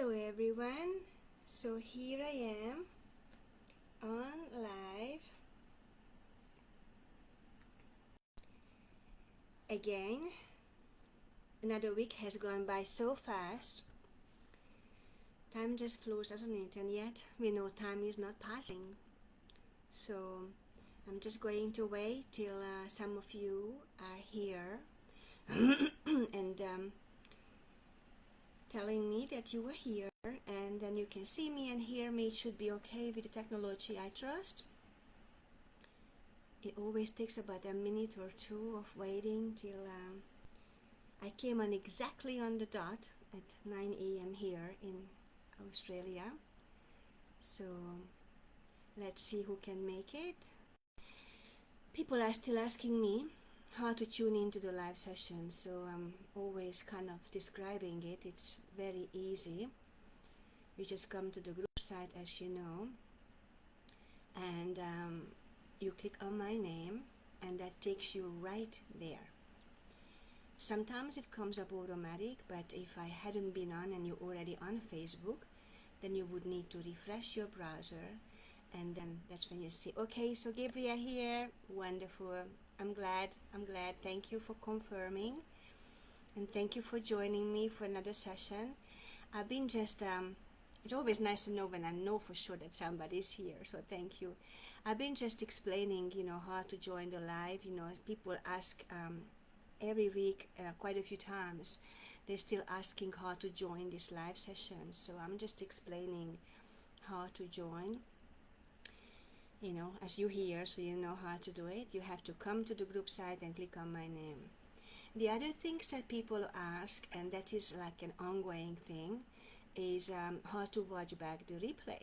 Hello everyone, so here I am on live again. Another week has gone by so fast. Time just flows, doesn't it? And yet we know time is not passing. So I'm just going to wait till some of you are here and telling me that you were here, and then you can see me and hear me. It should be okay with the technology, I trust. It always takes about a minute or two of waiting till I came on exactly on the dot at 9 a.m. here in Australia. So let's see who can make it. People are still asking me how to tune into the live session, so I'm always kind of describing it. It's very easy. You just come to the group site, as you know, and you click on my name, and that takes you right there. Sometimes it comes up automatic, but if I hadn't been on and you're already on Facebook, then you would need to refresh your browser, and then that's when you say, okay, so Gabriel here, wonderful, I'm glad, thank you for confirming, and thank you for joining me for another session. I've been just, it's always nice to know when I know for sure that somebody's here, so thank you. I've been just explaining, how to join the live. People ask every week, quite a few times, they're still asking how to join this live session, so I'm just explaining how to join, as you hear, so you know how to do it. You have to come to the group site and click on my name. The other things that people ask, and that is like an ongoing thing, is how to watch back the replay.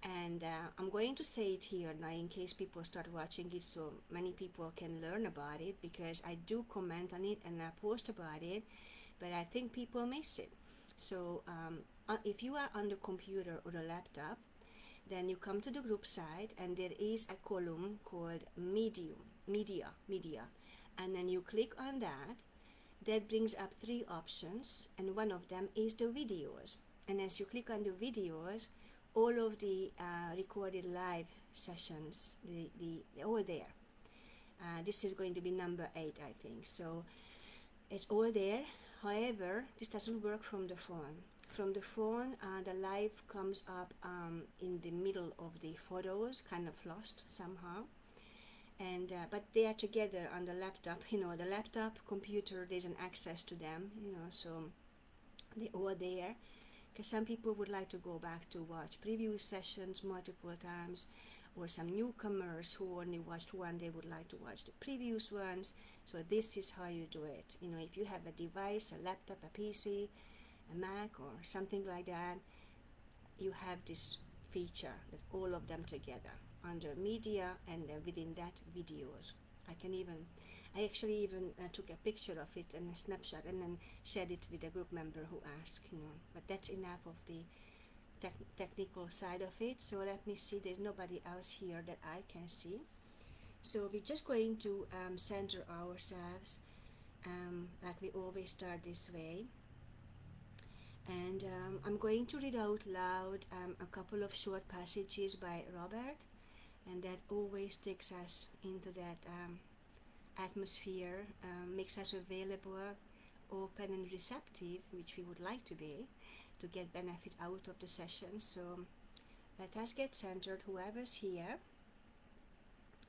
And I'm going to say it here now in case people start watching it, so many people can learn about it, because I do comment on it and I post about it, but I think people miss it. So if you are on the computer or the laptop, then you come to the group site, and there is a column called media, and then you click on that. That brings up three options, and one of them is the videos. And as you click on the videos, all of the recorded live sessions, they're all there. This is going to be number 8, I think. So it's all there. However, this doesn't work from the phone. From the phone, the live comes up in the middle of the photos, kind of lost somehow. And but they are together on the laptop. The laptop computer, there's an access to them. So they're all there. Because some people would like to go back to watch previous sessions multiple times, or some newcomers who only watched one, they would like to watch the previous ones. So this is how you do it. If you have a device, a laptop, a PC, a Mac, or something like that, you have this feature that all of them together under media, and within that videos. I actually even took a picture of it and a snapshot, and then shared it with a group member who asked, but that's enough of the technical side of it. So let me see, there's nobody else here that I can see. So we're just going to center ourselves, like we always start this way. And I'm going to read out loud a couple of short passages by Robert, and that always takes us into that atmosphere, makes us available, open and receptive, which we would like to be, to get benefit out of the session. So let us get centered, whoever's here,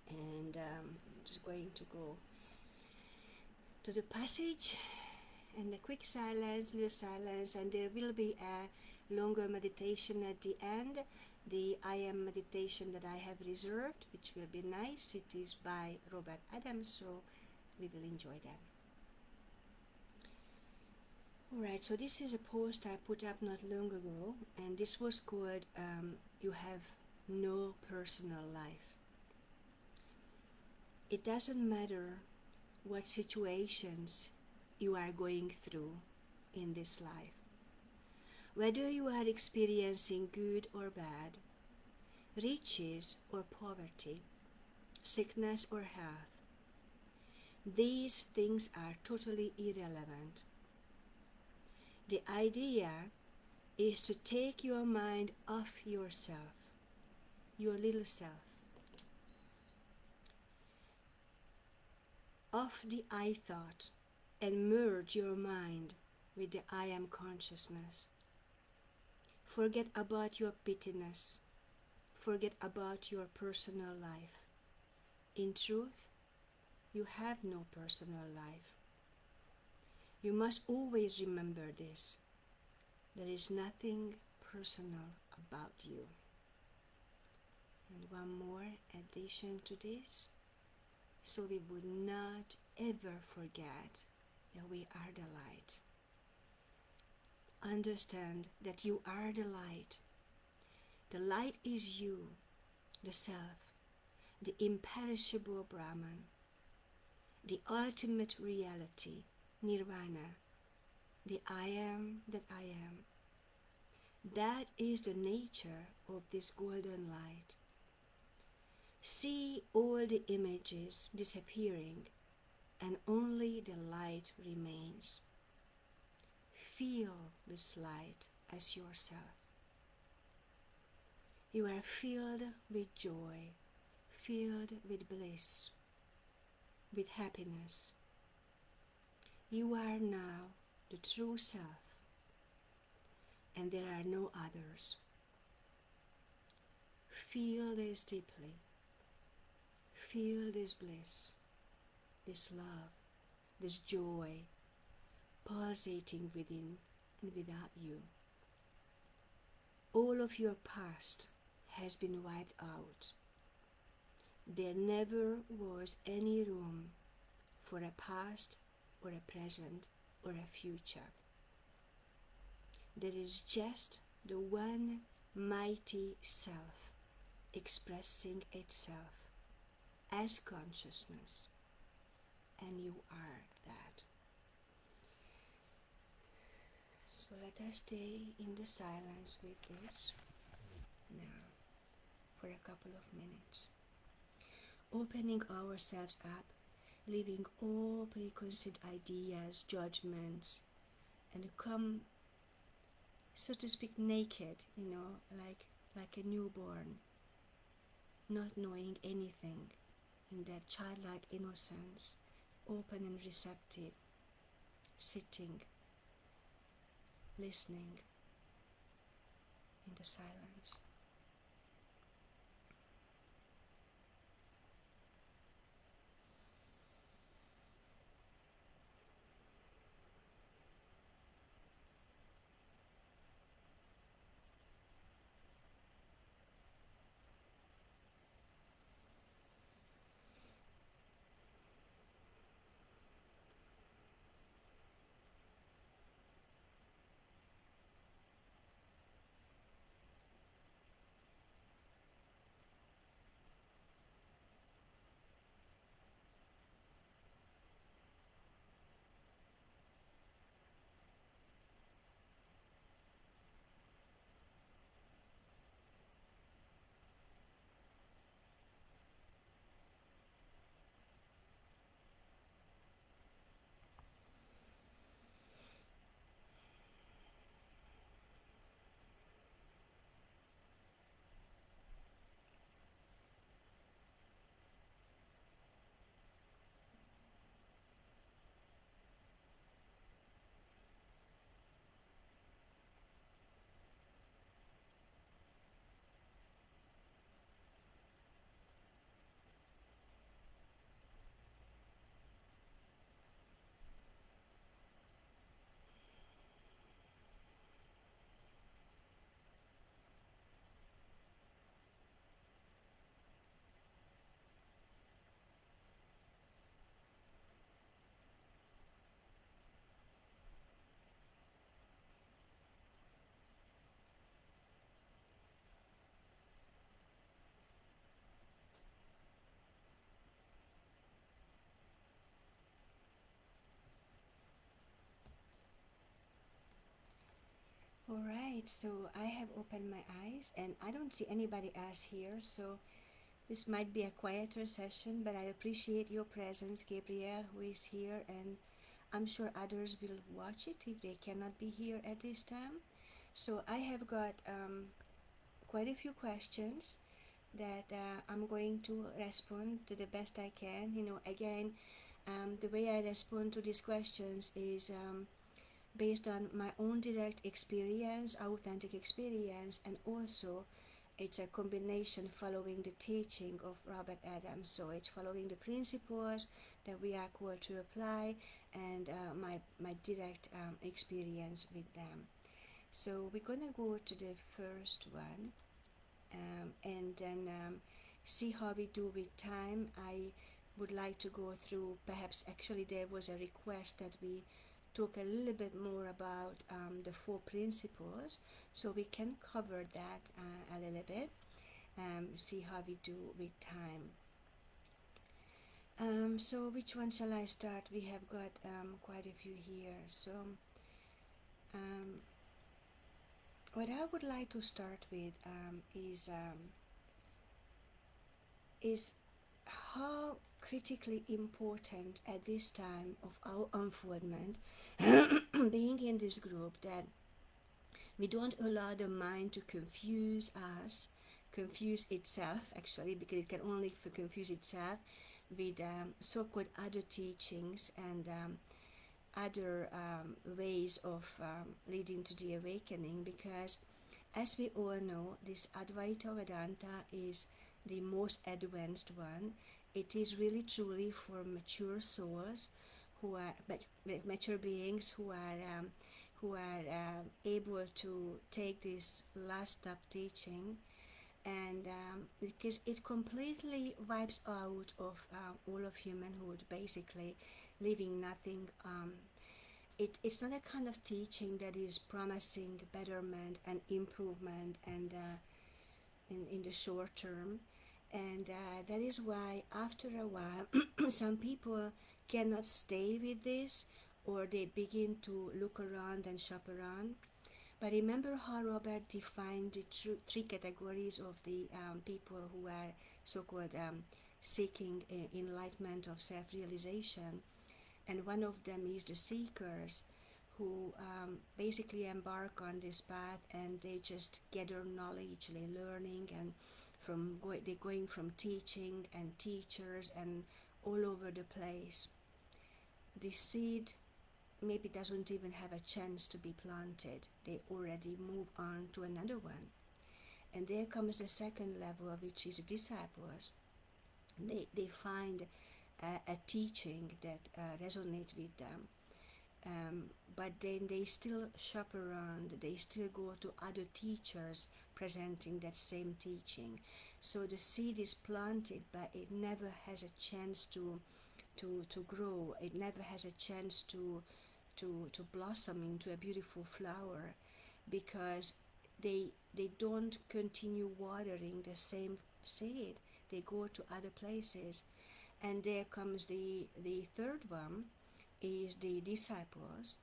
and I'm just going to go to the passage, and a quick silence, little silence, and there will be a longer meditation at the end, the I Am meditation that I have reserved, which will be nice. It is by Robert Adams, so we will enjoy that. Alright, so this is a post I put up not long ago, and this was called You Have No Personal Life. It doesn't matter what situations you are going through in this life. Whether you are experiencing good or bad, riches or poverty, sickness or health, these things are totally irrelevant. The idea is to take your mind off yourself, your little self, off the I thought, and merge your mind with the I am consciousness. Forget about your pittiness. Forget about your personal life. In truth, you have no personal life. You must always remember this. There is nothing personal about you. And one more addition to this, so we would not ever forget that we are the light. Understand that you are the light. The light is you, the self, the imperishable Brahman, the ultimate reality, Nirvana, the I am that I am. That is the nature of this golden light. See all the images disappearing, and only the light remains. Feel this light as yourself. You are filled with joy, filled with bliss, with happiness. You are now the true self, and there are no others. Feel this deeply. Feel this bliss, this love, this joy pulsating within and without you. All of your past has been wiped out. There never was any room for a past or a present or a future. There is just the one mighty self expressing itself as consciousness, and you are that. So let us stay in the silence with this now for a couple of minutes, opening ourselves up, leaving all preconceived ideas, judgments, and come, so to speak, naked, like a newborn, not knowing anything, in that childlike innocence, open and receptive, sitting, listening in the silence. Alright, so I have opened my eyes and I don't see anybody else here, so this might be a quieter session, but I appreciate your presence, Gabrielle, who is here, and I'm sure others will watch it if they cannot be here at this time. So I have got quite a few questions that I'm going to respond to the best I can. Again, the way I respond to these questions is based on my own direct experience, authentic experience, and also it's a combination following the teaching of Robert Adams. So it's following the principles that we are called to apply and my direct experience with them. So we're gonna go to the first one, and then see how we do with time. I would like to go through, perhaps actually there was a request that we talk a little bit more about the four principles, so we can cover that a little bit, see how we do with time. So which one shall I start? We have got quite a few here. So um, what I would like to start with is how critically important at this time of our unfoldment, being in this group, that we don't allow the mind to confuse us, confuse itself actually, because it can only confuse itself with so-called other teachings and other ways of leading to the awakening, because as we all know, this Advaita Vedanta is the most advanced one. It is really truly for mature souls who are mature beings who are able to take this last stop teaching, and because it completely wipes out of all of humanhood, basically leaving nothing. It's not a kind of teaching that is promising betterment and improvement and in the short term, and that is why after a while some people cannot stay with this, or they begin to look around and shop around. But remember how Robert defined the three categories of the people who are so-called seeking enlightenment of self-realization, and one of them is the seekers, who basically embark on this path and they just gather knowledge, they learning, and they're going from teaching and teachers and all over the place. The seed maybe doesn't even have a chance to be planted. They already move on to another one. And there comes the second level, which is disciples. They find a teaching that resonates with them. But then they still shop around, they still go to other teachers presenting that same teaching. So the seed is planted, but it never has a chance to grow. It never has a chance to blossom into a beautiful flower, because they don't continue watering the same seed. They go to other places. And there comes the third one, is the disciples,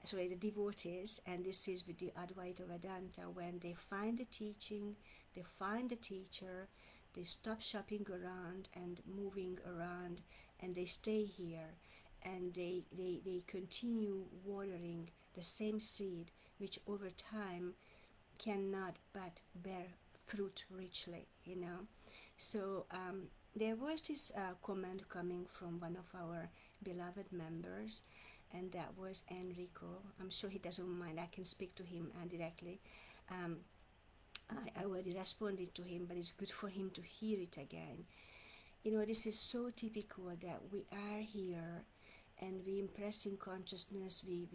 sorry, the devotees, and this is with the Advaita Vedanta. When they find the teaching, they find the teacher, they stop shopping around and moving around, and they stay here, and they continue watering the same seed, which over time cannot but bear fruit richly. So there was this comment coming from one of our beloved members, and that was Enrico. I'm sure he doesn't mind. I can speak to him directly. Um, I already responded to him, but it's good for him to hear it again. This is so typical that we are here and we impress in consciousness, we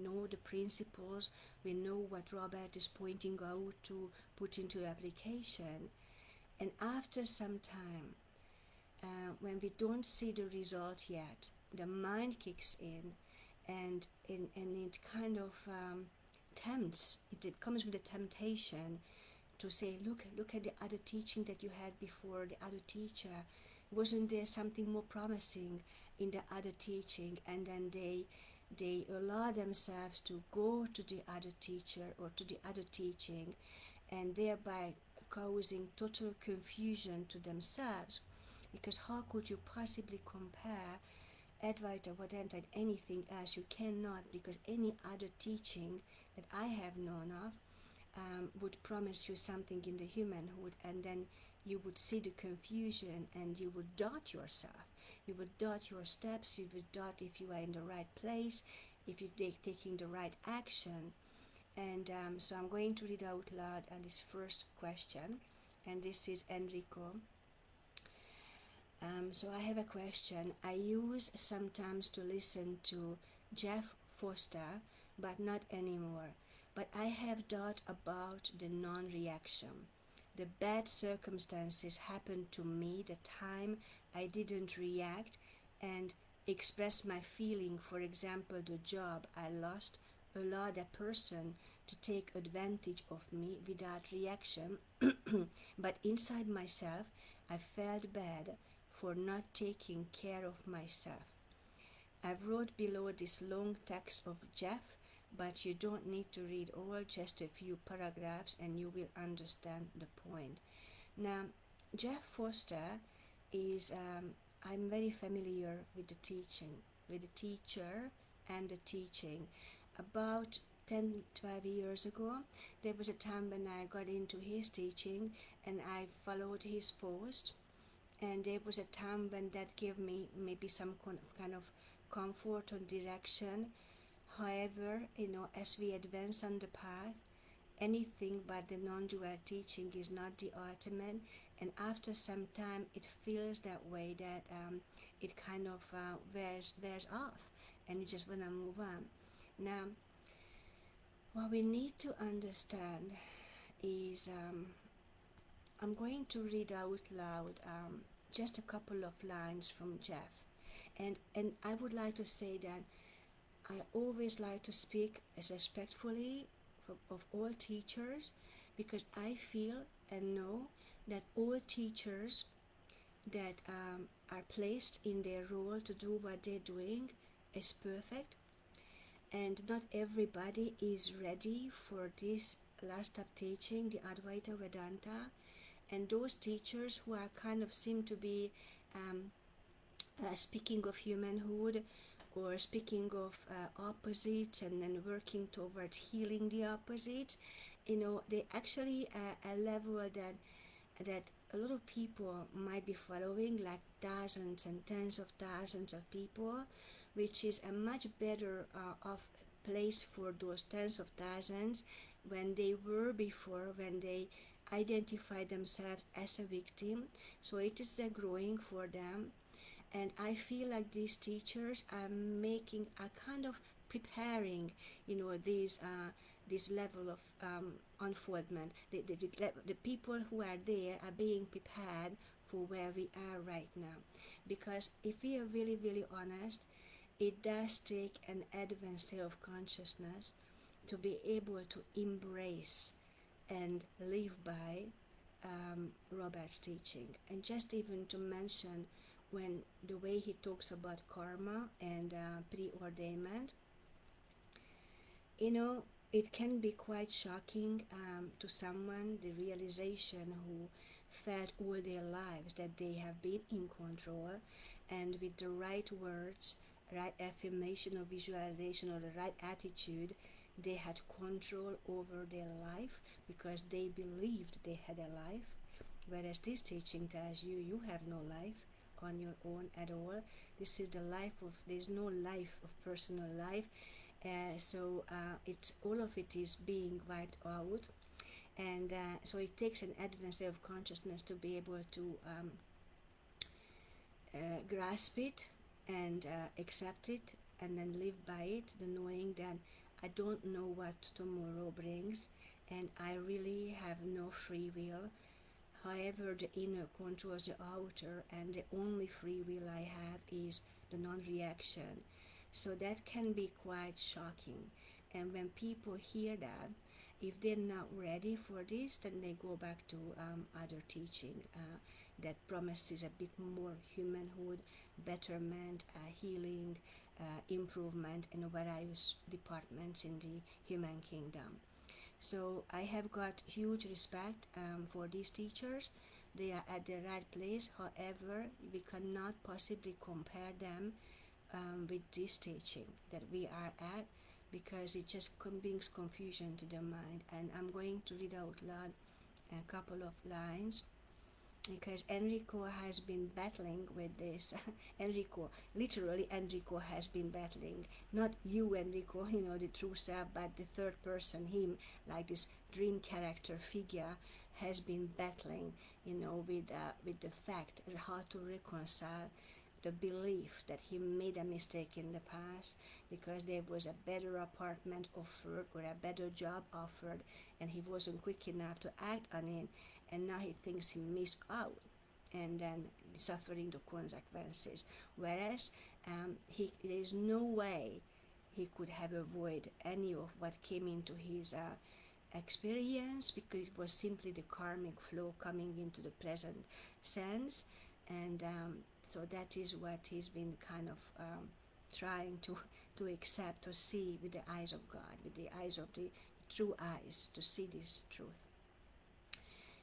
know the principles, we know what Robert is pointing out to put into application. And after some time, when we don't see the result yet, the mind kicks in, and it kind of tempts. It comes with a temptation to say, look at the other teaching that you had before, the other teacher. Wasn't there something more promising in the other teaching? And then they allow themselves to go to the other teacher or to the other teaching, and thereby causing total confusion to themselves. Because how could you possibly compare Advaita Vedanta and anything else? You cannot, because any other teaching that I have known of would promise you something in the humanhood, and then you would see the confusion and you would doubt yourself. You would doubt your steps, you would doubt if you are in the right place, if you're taking the right action. And so I'm going to read out loud this first question, and this is Enrico. So I have a question. I use sometimes to listen to Jeff Foster, but not anymore. But I have thought about the non-reaction. The bad circumstances happened to me the time I didn't react and express my feeling. For example, the job I lost allowed a person to take advantage of me without reaction, but inside myself I felt bad for not taking care of myself. I've wrote below this long text of Jeff, but you don't need to read all, just a few paragraphs and you will understand the point. Now, Jeff Foster is, I'm very familiar with the teaching, with the teacher and the teaching. About 10-12 years ago, there was a time when I got into his teaching and I followed his post, and there was a time when that gave me maybe some kind of comfort or direction. However, as we advance on the path, anything but the non-dual teaching is not the ultimate, and after some time it feels that way, that it kind of wears off and you just want to move on. Now, what we need to understand is, I'm going to read out loud just a couple of lines from Jeff. And I would like to say that I always like to speak as respectfully of all teachers, because I feel and know that all teachers that are placed in their role to do what they're doing is perfect, and not everybody is ready for this last step teaching, the Advaita Vedanta. And those teachers who are kind of seem to be speaking of humanhood, or speaking of opposites, and then working towards healing the opposites, they actually a level that a lot of people might be following, like thousands and tens of thousands of people, which is a much better of place for those tens of thousands when they were before, when they identify themselves as a victim. So it is growing for them, and I feel like these teachers are making a kind of preparing, this level of unfoldment. The people who are there are being prepared for where we are right now, because if we are really really honest, it does take an advanced state of consciousness to be able to embrace and live by Robert's teaching. And just even to mention, when the way he talks about karma and preordainment, it can be quite shocking to someone, the realization who felt all their lives that they have been in control, and with the right words, right affirmation or visualization, or the right attitude, they had control over their life because they believed they had a life. Whereas this teaching tells you, you have no life on your own at all. This is the life of, there's no life of personal life. So it's all of it is being wiped out, and so it takes an advanced state of consciousness to be able to grasp it and accept it, and then live by it, the knowing that I don't know what tomorrow brings, and I really have no free will. However, the inner controls the outer, and the only free will I have is the non-reaction. So that can be quite shocking. And when people hear that, if they're not ready for this, then they go back to other teaching that promises a bit more humanhood, betterment, healing, improvement in various departments in the human kingdom. So I have got huge respect for these teachers. They are at the right place. However, we cannot possibly compare them with this teaching that we are at, because it just brings confusion to the mind. And I'm going to read out loud a couple of lines because Enrico has been battling with this. Enrico, literally, Enrico has been battling. Not you, Enrico, the true self, but the third person, him, like this dream character figure, has been battling, with the fact and how to reconcile the belief that he made a mistake in the past because there was a better apartment offered or a better job offered and he wasn't quick enough to act on it, and now he thinks he missed out and then suffering the consequences. Whereas there is no way he could have avoided any of what came into his experience because it was simply the karmic flow coming into the present sense. And so that is what he's been kind of trying to accept or see with the eyes of God, with the eyes of the true eyes, to see this truth.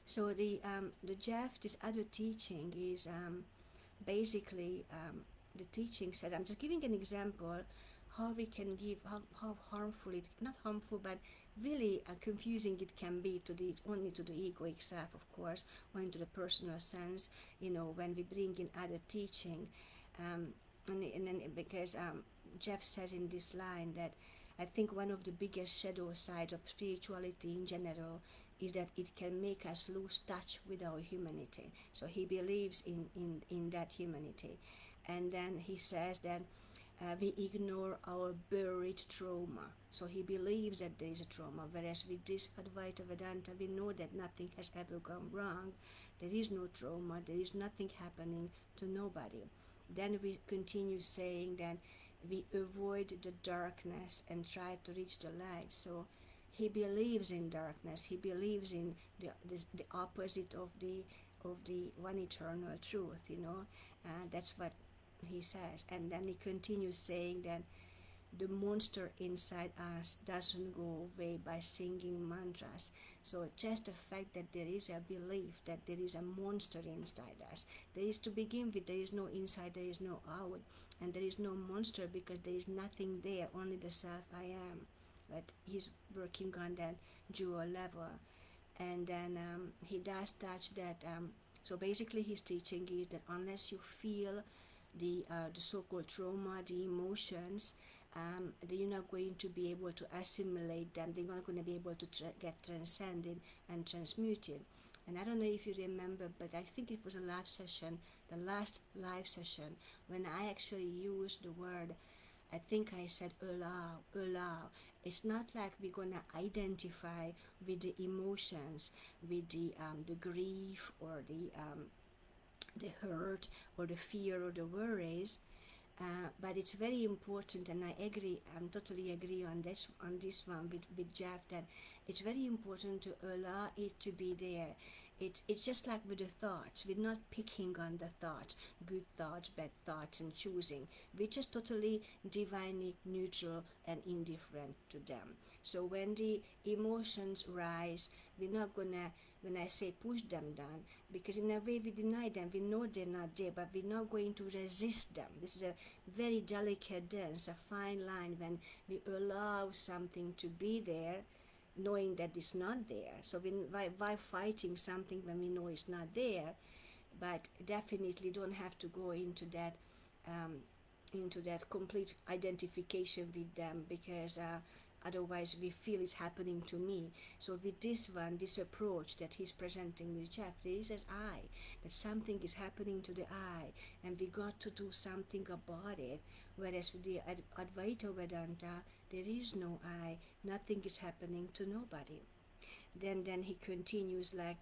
So the Jeff, this other teaching is basically the teaching said, I'm just giving an example how we can give, how harmful it, not harmful, but really confusing it can be to the only to the egoic self, of course, or into the personal sense, when we bring in other teaching. And then because Jeff says in this line that I think one of the biggest shadow sides of spirituality in general is that it can make us lose touch with our humanity. So he believes in that humanity. And then he says that we ignore our buried trauma. So he believes that there is a trauma, whereas with this Advaita Vedanta, we know that nothing has ever gone wrong. There is no trauma, there is nothing happening to nobody. Then we continue saying that we avoid the darkness and try to reach the light. So he believes in darkness. He believes in the opposite of the one eternal truth. That's what he says. And then he continues saying that the monster inside us doesn't go away by singing mantras. So just the fact that there is a belief that there is a monster inside us, there is to begin with, there is no inside, there is no out, and there is no monster because there is nothing there, only the self I am. But he's working on that dual level. And then he does touch that. So basically his teaching is that unless you feel the so-called trauma, the emotions, you're not going to be able to assimilate them. They're not going to be able to get transcended and transmuted. And I don't know if you remember, but I think it was a live session, the last live session, when I actually used the word, I think I said allow, allow. It's not like we're going to identify with the emotions, with the grief or the hurt or the fear or the worries. But it's very important, and I agree. I'm totally agree on this one with Jeff, that it's very important to allow it to be there. It's just like with the thoughts. We're not picking on the thoughts, good thoughts, bad thoughts, and choosing. We're just totally divinely neutral and indifferent to them. So when the emotions rise, we're not gonna, when I say push them down, because in a way we deny them, we know they're not there, but we're not going to resist them. This is a very delicate dance, a fine line when we allow something to be there, knowing that it's not there. So why fighting something when we know it's not there? But definitely don't have to go um, into that complete identification with them, because otherwise we feel it's happening to me. So with this one, this approach that he's presenting with Jeff, he says I, that something is happening to the I, and we got to do something about it. Whereas with the Advaita Vedanta, there is no I, nothing is happening to nobody. Then he continues like,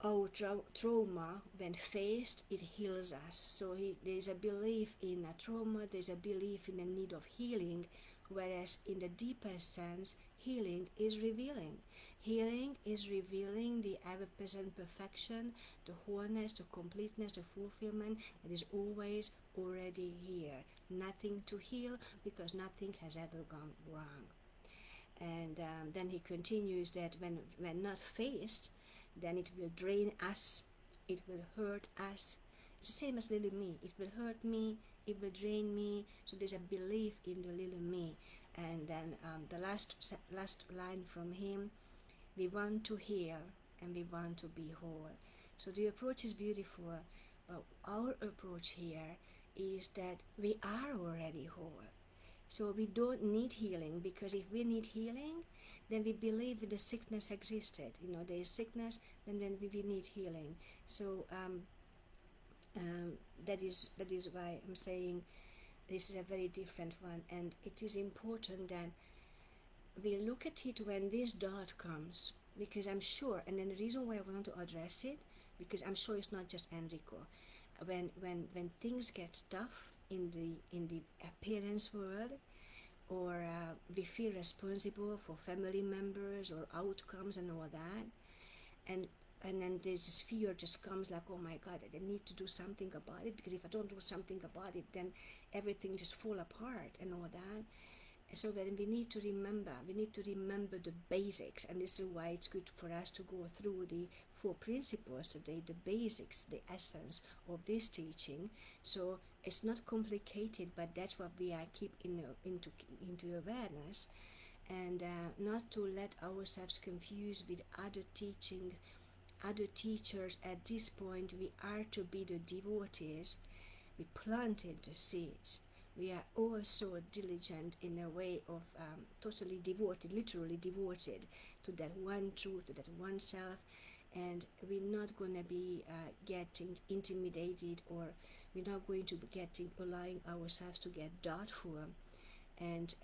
oh, trauma, when faced, it heals us. So there's a belief in a trauma, there's a belief in the need of healing, whereas in the deepest sense, healing is revealing. Healing is revealing the ever-present perfection, the wholeness, the completeness, the fulfillment that is always already here. Nothing to heal because nothing has ever gone wrong. And then he continues that when not faced, then it will drain us, it will hurt us. It's the same as little me. It will hurt me, it will drain me. So there's a belief in the little me. And then the last line from him, we want to heal and we want to be whole. So the approach is beautiful, but our approach here is that we are already whole. So we don't need healing, because if we need healing, then we believe the sickness existed. There is sickness, then we need healing. So that is why I'm saying this is a very different one, and it is important that we look at it when this doubt comes, because I'm sure, and then the reason why I want to address it, because I'm sure it's not just Enrico. When things get tough in the appearance world, or we feel responsible for family members or outcomes and all that, and then there's this fear just comes like, oh my God, I need to do something about it, because if I don't do something about it, then everything just fall apart and all that. So then we need to remember the basics, and this is why it's good for us to go through the 4 principles today, the basics, the essence of this teaching. So it's not complicated, but that's what we are keep into awareness, and not to let ourselves confuse with other teachers. At this point, we are to be the devotees. We planted the seeds. We are also diligent in a way of totally devoted, literally devoted to that one truth, to that one self, and we're not going to be getting intimidated, or we're not going to be allowing ourselves to get doubtful, and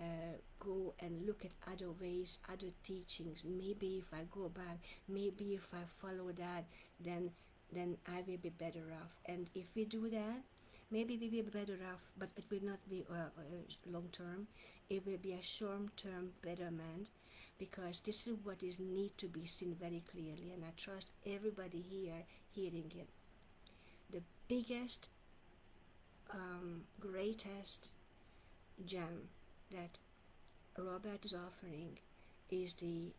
go and look at other ways, other teachings. Maybe if I go back, maybe if I follow that, then I will be better off. And if we do that, maybe we will be better off, but it will not be long term. It will be a short term betterment, because this is what is need to be seen very clearly, and I trust everybody here hearing it. The biggest, greatest gem that Robert is offering is the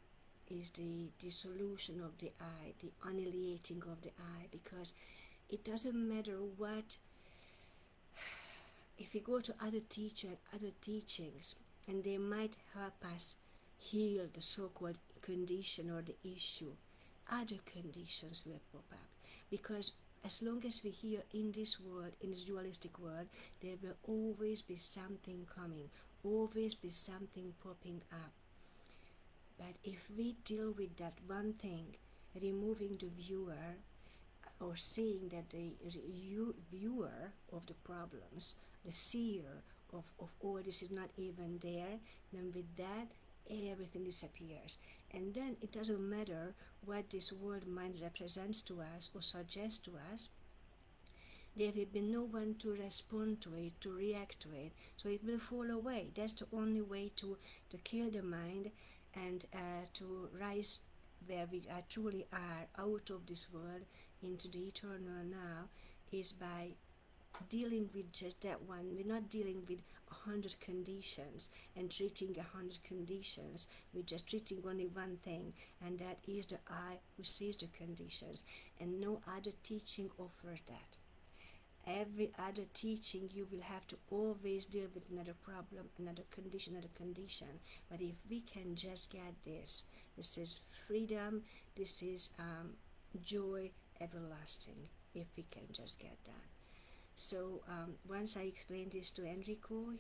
dissolution of the I, the annihilating of the I, because it doesn't matter what. If we go to other teachings, and they might help us heal the so-called condition or the issue, other conditions will pop up, because as long as we're here in this world, in this dualistic world, there will always be something coming, always be something popping up. But if we deal with that one thing, removing the viewer, or seeing that the viewer of the problems, the seer of all this is not even there, then with that, everything disappears. And then it doesn't matter what this world mind represents to us or suggests to us, there will be no one to respond to it, to react to it, so it will fall away. That's the only way to kill the mind, and to rise where we truly are, out of this world into the eternal now, is by dealing with just that one. We're not dealing with 100 conditions and treating 100 conditions. We're just treating only one thing, and that is the I who sees the conditions, and no other teaching offers that. Every other teaching, you will have to always deal with another problem, another condition. But if we can just get this is freedom, this is joy everlasting, if we can just get that. So once I explained this to Enrico,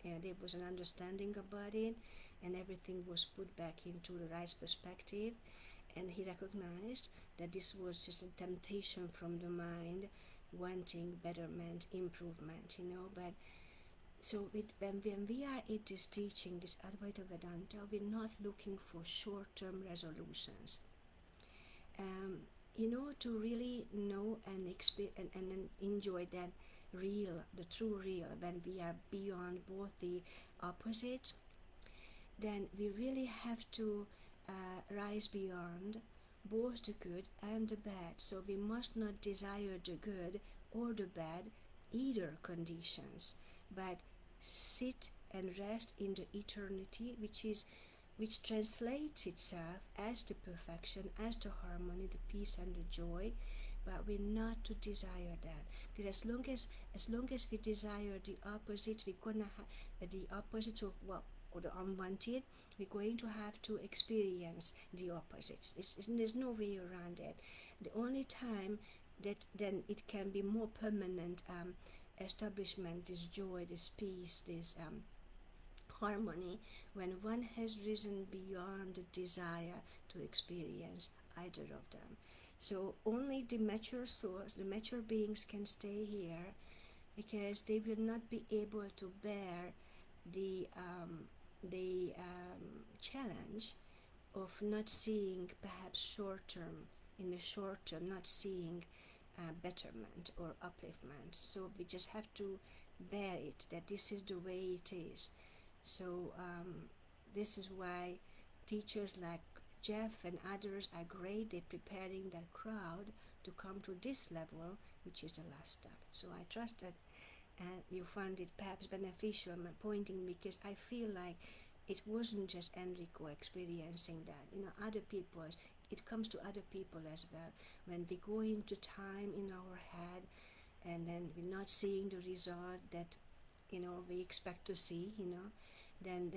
there was an understanding about it, and everything was put back into the right perspective, and he recognized that this was just a temptation from the mind, wanting betterment, improvement, but so when we are in this teaching, this Advaita Vedanta, we're not looking for short-term resolutions. To really know and experience and enjoy that real, the true real, when we are beyond both the opposites, then we really have to rise beyond both the good and the bad. So we must not desire the good or the bad, either conditions, but sit and rest in the eternity, which translates itself as the perfection, as the harmony, the peace and the joy. But we're not to desire that, because as long as we desire the opposite, we're gonna have the opposite of or the unwanted, we're going to have to experience the opposites. There's no way around it. The only time that then it can be more permanent establishment, this joy, this peace, this harmony, when one has risen beyond the desire to experience either of them. So only the mature souls, the mature beings can stay here, because they will not be able to bear the challenge of not seeing, perhaps short term, in the short term, not seeing betterment or upliftment. So we just have to bear it, that this is the way it is. So this is why teachers like Jeff and others are great. They're preparing that crowd to come to this level, which is the last step. So I trust that you found it perhaps beneficial, my pointing, because I feel like it wasn't just Enrico experiencing that. Other people, it comes to other people as well. When we go into time in our head, and then we're not seeing the result that we expect to see, then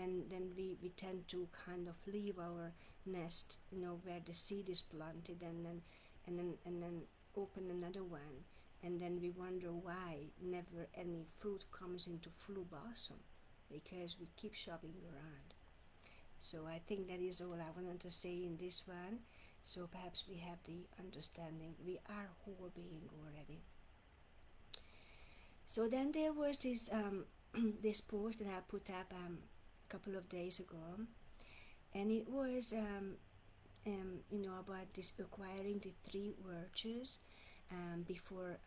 we tend to kind of leave our nest, where the seed is planted, and then open another one, and then we wonder why never any fruit comes into full blossom, because we keep shopping around. So I think that is all I wanted to say in this one. So perhaps we have the understanding we are whole being already. So then there was this this post that I put up a couple of days ago, and it was about this acquiring the three virtues before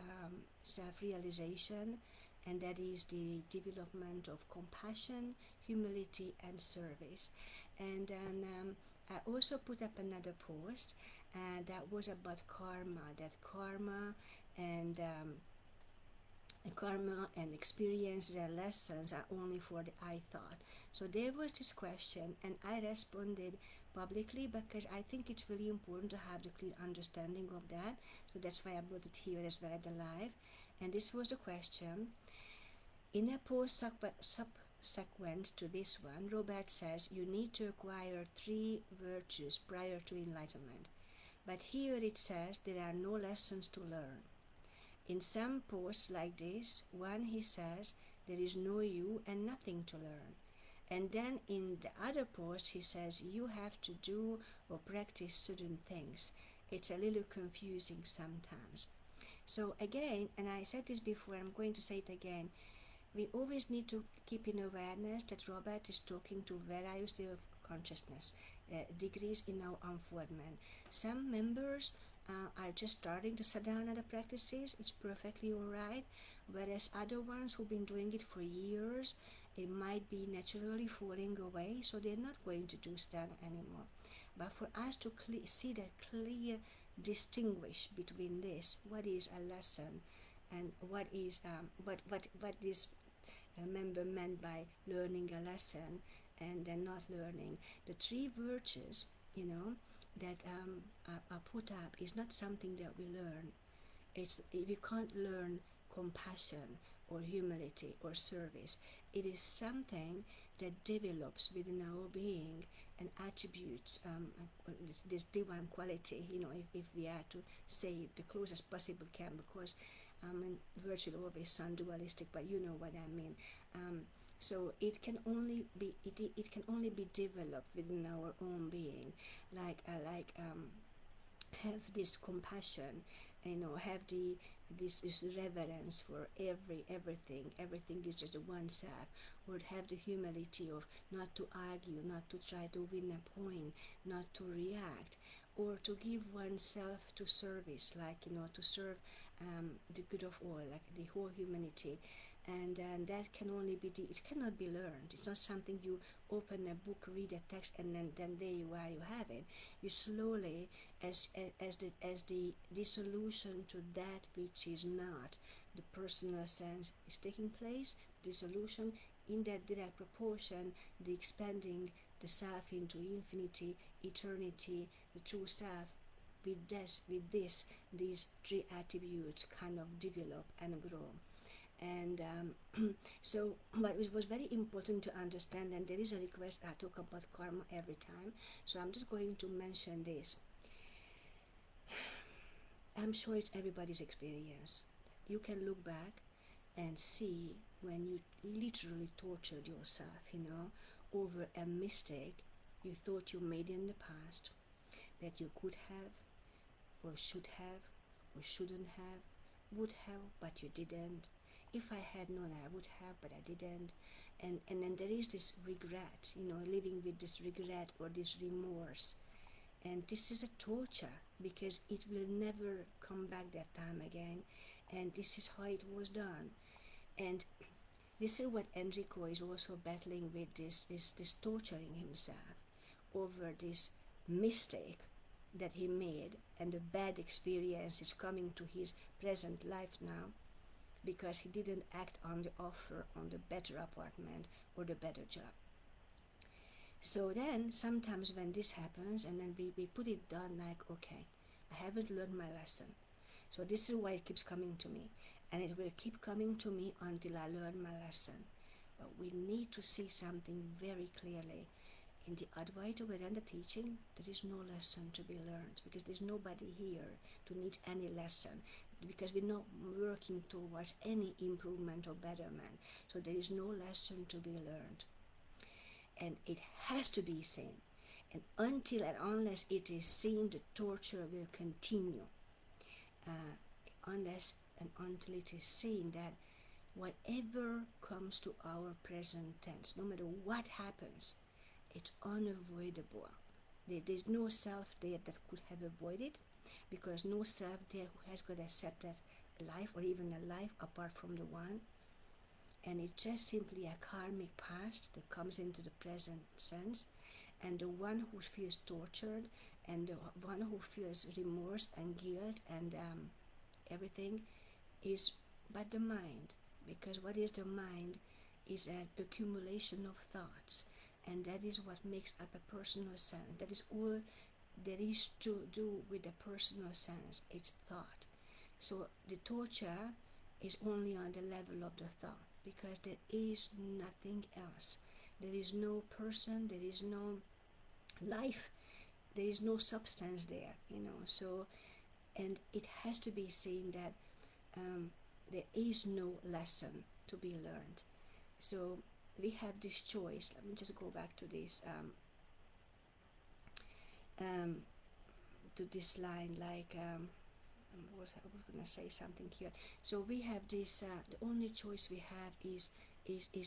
self-realization, and that is the development of compassion, humility, and service. And then I also put up another post that was about karma, that karma and experiences and lessons are only for the I thought. So there was this question, and I responded publicly, because I think it's really important to have the clear understanding of that. So that's why I brought it here as well at the live. And this was the question. In a post subsequent to this one, Robert says you need to acquire three virtues prior to enlightenment. But here it says there are no lessons to learn. In some posts like this, he says there is no you and nothing to learn. And then in the other post, he says you have to do or practice certain things. It's a little confusing sometimes. So again, and I said this before, I'm going to say it again, we always need to keep in awareness that Robert is talking to various levels of consciousness, degrees in our unfoldment. Some members are just starting the sadhana practices, it's perfectly alright, whereas other ones who've been doing it for years, it might be naturally falling away, so they're not going to do sadhana anymore. But for us to see that clear distinguish between this, what is a lesson, and what is what this member meant by learning a lesson and then not learning. The three virtues, that are put up is not something that we learn. We can't learn compassion or humility or service. It is something that develops within our being and attributes this divine quality, if we are to say it the closest possible can, because virtue always sound dualistic, but you know what I mean. So it can only be developed within our own being, like have this compassion, have this reverence for everything is just oneself, or have the humility of not to argue, not to try to win a point, not to react, or to give oneself to service, like to serve the good of all, like the whole humanity. And that can only be it cannot be learned. It's not something you open a book, read a text, and then there you are, you have it. You slowly, as the dissolution to that which is not the personal sense is taking place, dissolution in that direct proportion, the expanding the self into infinity, eternity, the true self. With these three attributes kind of develop and grow. And so, but it was very important to understand, and there is a request I talk about karma every time, so I'm just going to mention this. I'm sure it's everybody's experience. You can look back and see when you literally tortured yourself, over a mistake you thought you made in the past, that you could have, or should have, or shouldn't have, would have, but you didn't. If I had known, I would have, but I didn't. And then there is this regret, living with this regret or this remorse. And this is a torture because it will never come back that time again. And this is how it was done. And this is what Enrico is also battling with, this torturing himself over this mistake that he made, and the bad experience is coming to his present life now because he didn't act on the offer on the better apartment or the better job. So then sometimes when this happens, and then we put it down like, okay, I haven't learned my lesson. So this is why it keeps coming to me, and it will keep coming to me until I learn my lesson. But we need to see something very clearly. In the Advaita Vedanta teaching, there is no lesson to be learned because there's nobody here to need any lesson, because we're not working towards any improvement or betterment. So there is no lesson to be learned. And it has to be seen. And until and unless it is seen, the torture will continue. Unless and until it is seen that whatever comes to our present tense, no matter what happens, it's unavoidable. There's no self there that could have avoided, because no self there who has got a separate life or even a life apart from the one. And it's just simply a karmic past that comes into the present sense. And the one who feels tortured, and the one who feels remorse and guilt and everything is but the mind. Because what is the mind is an accumulation of thoughts, and that is what makes up a personal sense. That is all there is to do with the personal sense. It's thought. So the torture is only on the level of the thought, because there is nothing else. There is no person, there is no life, there is no substance there, So, and it has to be seen that there is no lesson to be learned. So we have this choice. Let me just go back to this to this line, like I was going to say something here. So we have this. The only choice we have is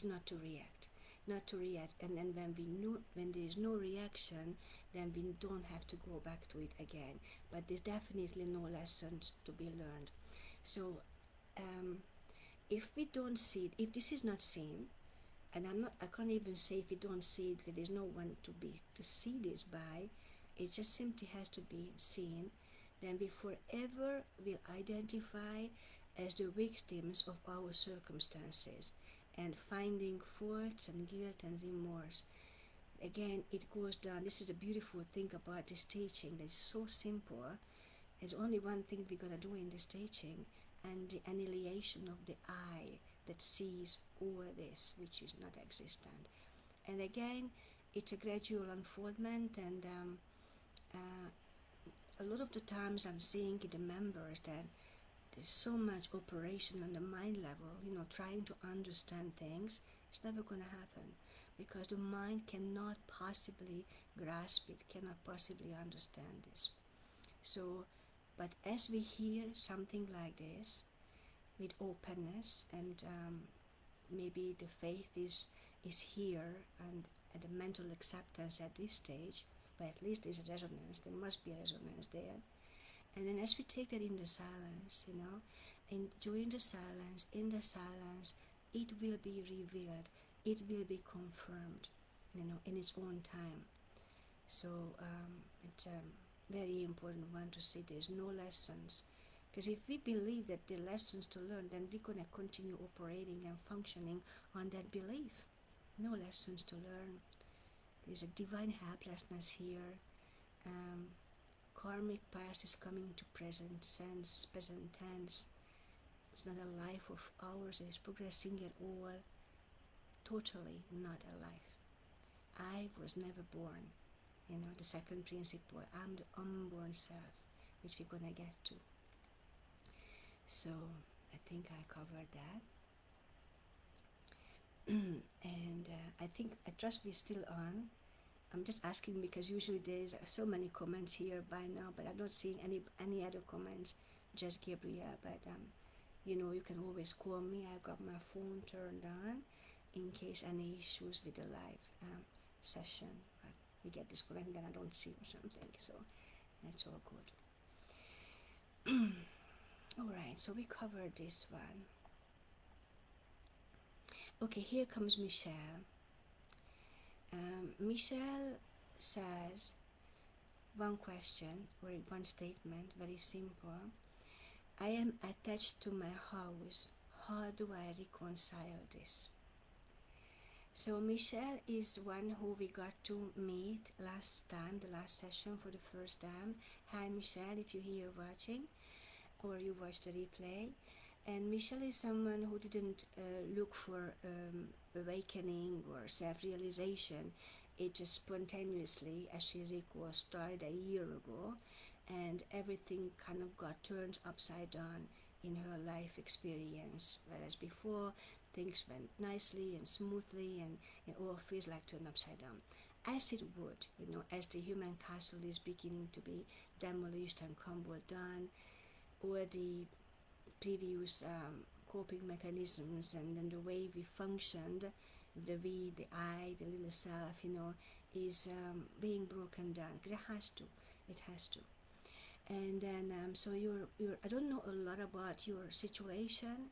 not to react, and then when there is no reaction, then we don't have to go back to it again. But there's definitely no lessons to be learned. So if we don't see it, if this is not seen, and I can't even say if we don't see it because there's no one to see this by, it just simply has to be seen, then we forever will identify as the victims of our circumstances and finding faults and guilt and remorse. Again, it goes down. This is the beautiful thing about this teaching, that it's so simple. There's only one thing we're going to do in this teaching, and the annihilation of the I that sees all this, which is not existent. And again, it's a gradual unfoldment, and a lot of the times I'm seeing in the members that there's so much operation on the mind level, trying to understand things. It's never going to happen, because the mind cannot possibly grasp it, cannot possibly understand this. So, but as we hear something like this with openness, and maybe the faith is here, and the mental acceptance at this stage, but at least there's a resonance. There must be a resonance there. And then as we take that in the silence, and during the silence, in the silence, it will be revealed, it will be confirmed, in its own time. So it's a very important one to see there's no lessons. Because if we believe that there are lessons to learn, then we're going to continue operating and functioning on that belief. No lessons to learn. There's a divine helplessness here. Karmic past is coming to present tense. It's not a life of ours that is progressing at all. Totally not a life. I was never born. The second principle, I'm the unborn self, which we're gonna get to. So I think I covered that. And I trust we're still on. I'm just asking because usually there's so many comments here by now, but I'm not seeing any other comments, just Gabriel. But you can always call me. I've got my phone turned on in case any issues with the live session. We get disconnected and I don't see or something, so that's all good. Alright, so we covered this one. Okay, here comes Michelle. Michelle says one question or one statement, very simple. I am attached to my house. How do I reconcile this? So Michelle is one who we got to meet last time, the last session for the first time. Hi Michelle, if you're here watching or you watched the replay. And Michelle is someone who didn't look for awakening or self-realization. It just spontaneously, as she recalls, started a year ago, and everything kind of got turned upside down in her life experience. Whereas before, things went nicely and smoothly, and it all feels like turned upside down. As it would, as the human castle is beginning to be demolished and crumbled down, or the previous coping mechanisms and then the way we functioned, the we, the I, the little self, is being broken down, because it has to. And then so you're I don't know a lot about your situation.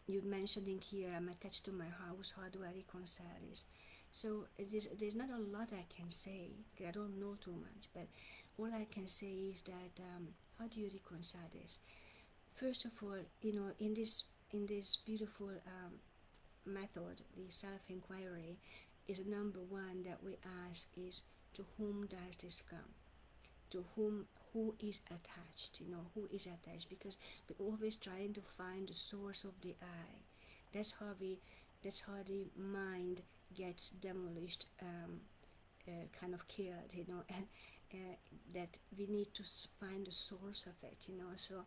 You're mentioning here, I'm attached to my house, how do I reconcile this? So there's not a lot I can say, because I don't know too much, but all I can say is that how do you reconcile this? First of all, in this beautiful method, the self-inquiry, is number one that we ask is, to whom does this come? To who is attached? Who is attached? Because we're always trying to find the source of the I. That's how the mind gets demolished, kind of killed, and that we need to find the source of it, So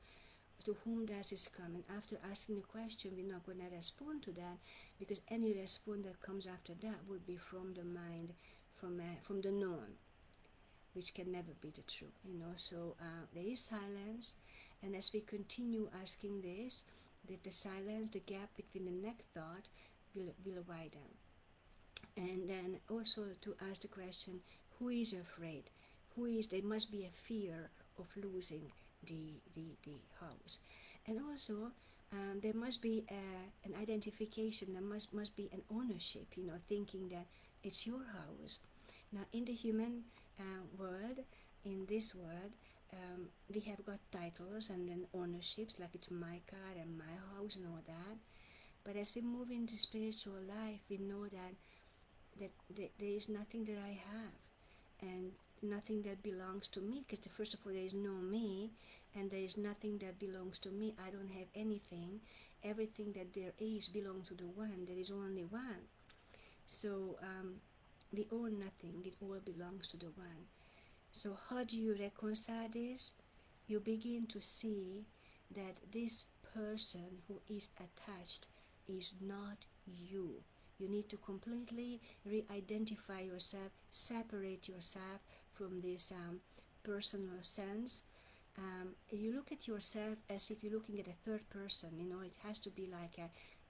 to whom does this come? And after asking the question, we're not going to respond to that, because any response that comes after that would be from the mind, from the known, which can never be the truth, So there is silence, and as we continue asking this, the silence, the gap between the next thought will widen. And then also to ask the question, who is afraid? There must be a fear of losing the house. And also there must be an identification, there must be an ownership, thinking that it's your house. Now in the human world, in this world, we have got titles and then ownerships, like it's my car and my house and all that. But as we move into spiritual life, we know that there is nothing that I have, and nothing that belongs to me, because first of all, there is no me, and there is nothing that belongs to me. I don't have anything. Everything that there is belongs to the one. There is only one. So we own nothing. It all belongs to the one. So how do you reconcile this? You begin to see that this person who is attached is not you. You need to completely re-identify yourself, separate yourself from this personal sense. You look at yourself as if you're looking at a third person. It has to be like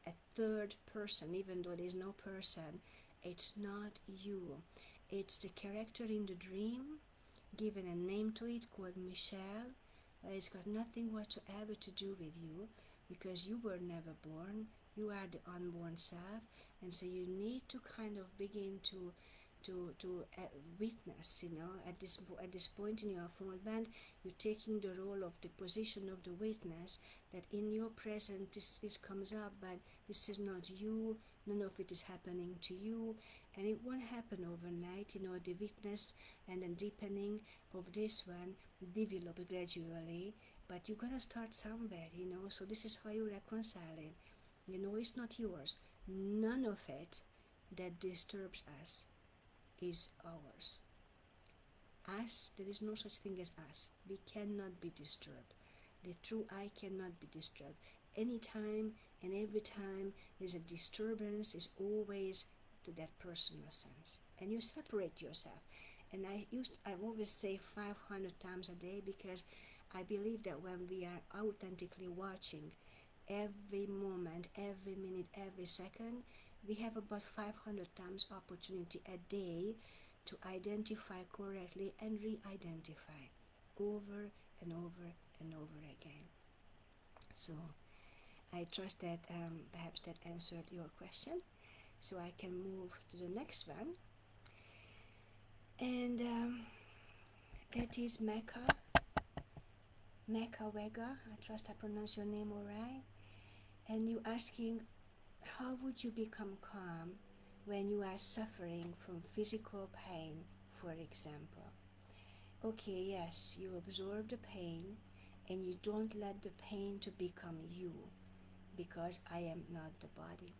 a third person, even though there's no person. It's not you. It's the character in the dream, given a name to it, called Michelle. It's got nothing whatsoever to do with you, because you were never born. You are the unborn self, and so you need to kind of begin to witness, at this point in your unfoldment, you're taking the role of the position of the witness, that in your present this comes up, but this is not you, none of it is happening to you, and it won't happen overnight. The witness and the deepening of this one develop gradually, but you gotta start somewhere, so this is how you reconcile it. It's not yours. None of it that disturbs us is ours. Us, there is no such thing as us. We cannot be disturbed. The true I cannot be disturbed. Anytime and every time there's a disturbance, is always to that personal sense. And you separate yourself. And I always say 500 times a day, because I believe that when we are authentically watching every moment, every minute, every second, we have about 500 times opportunity a day to identify correctly and re-identify over and over and over again. So I trust that perhaps that answered your question. So I can move to the next one. And that is Mecca Wega. I trust I pronounce your name all right. And you asking, how would you become calm when you are suffering from physical pain, for example? Okay, yes, you absorb the pain and you don't let the pain to become you, because I am not the body.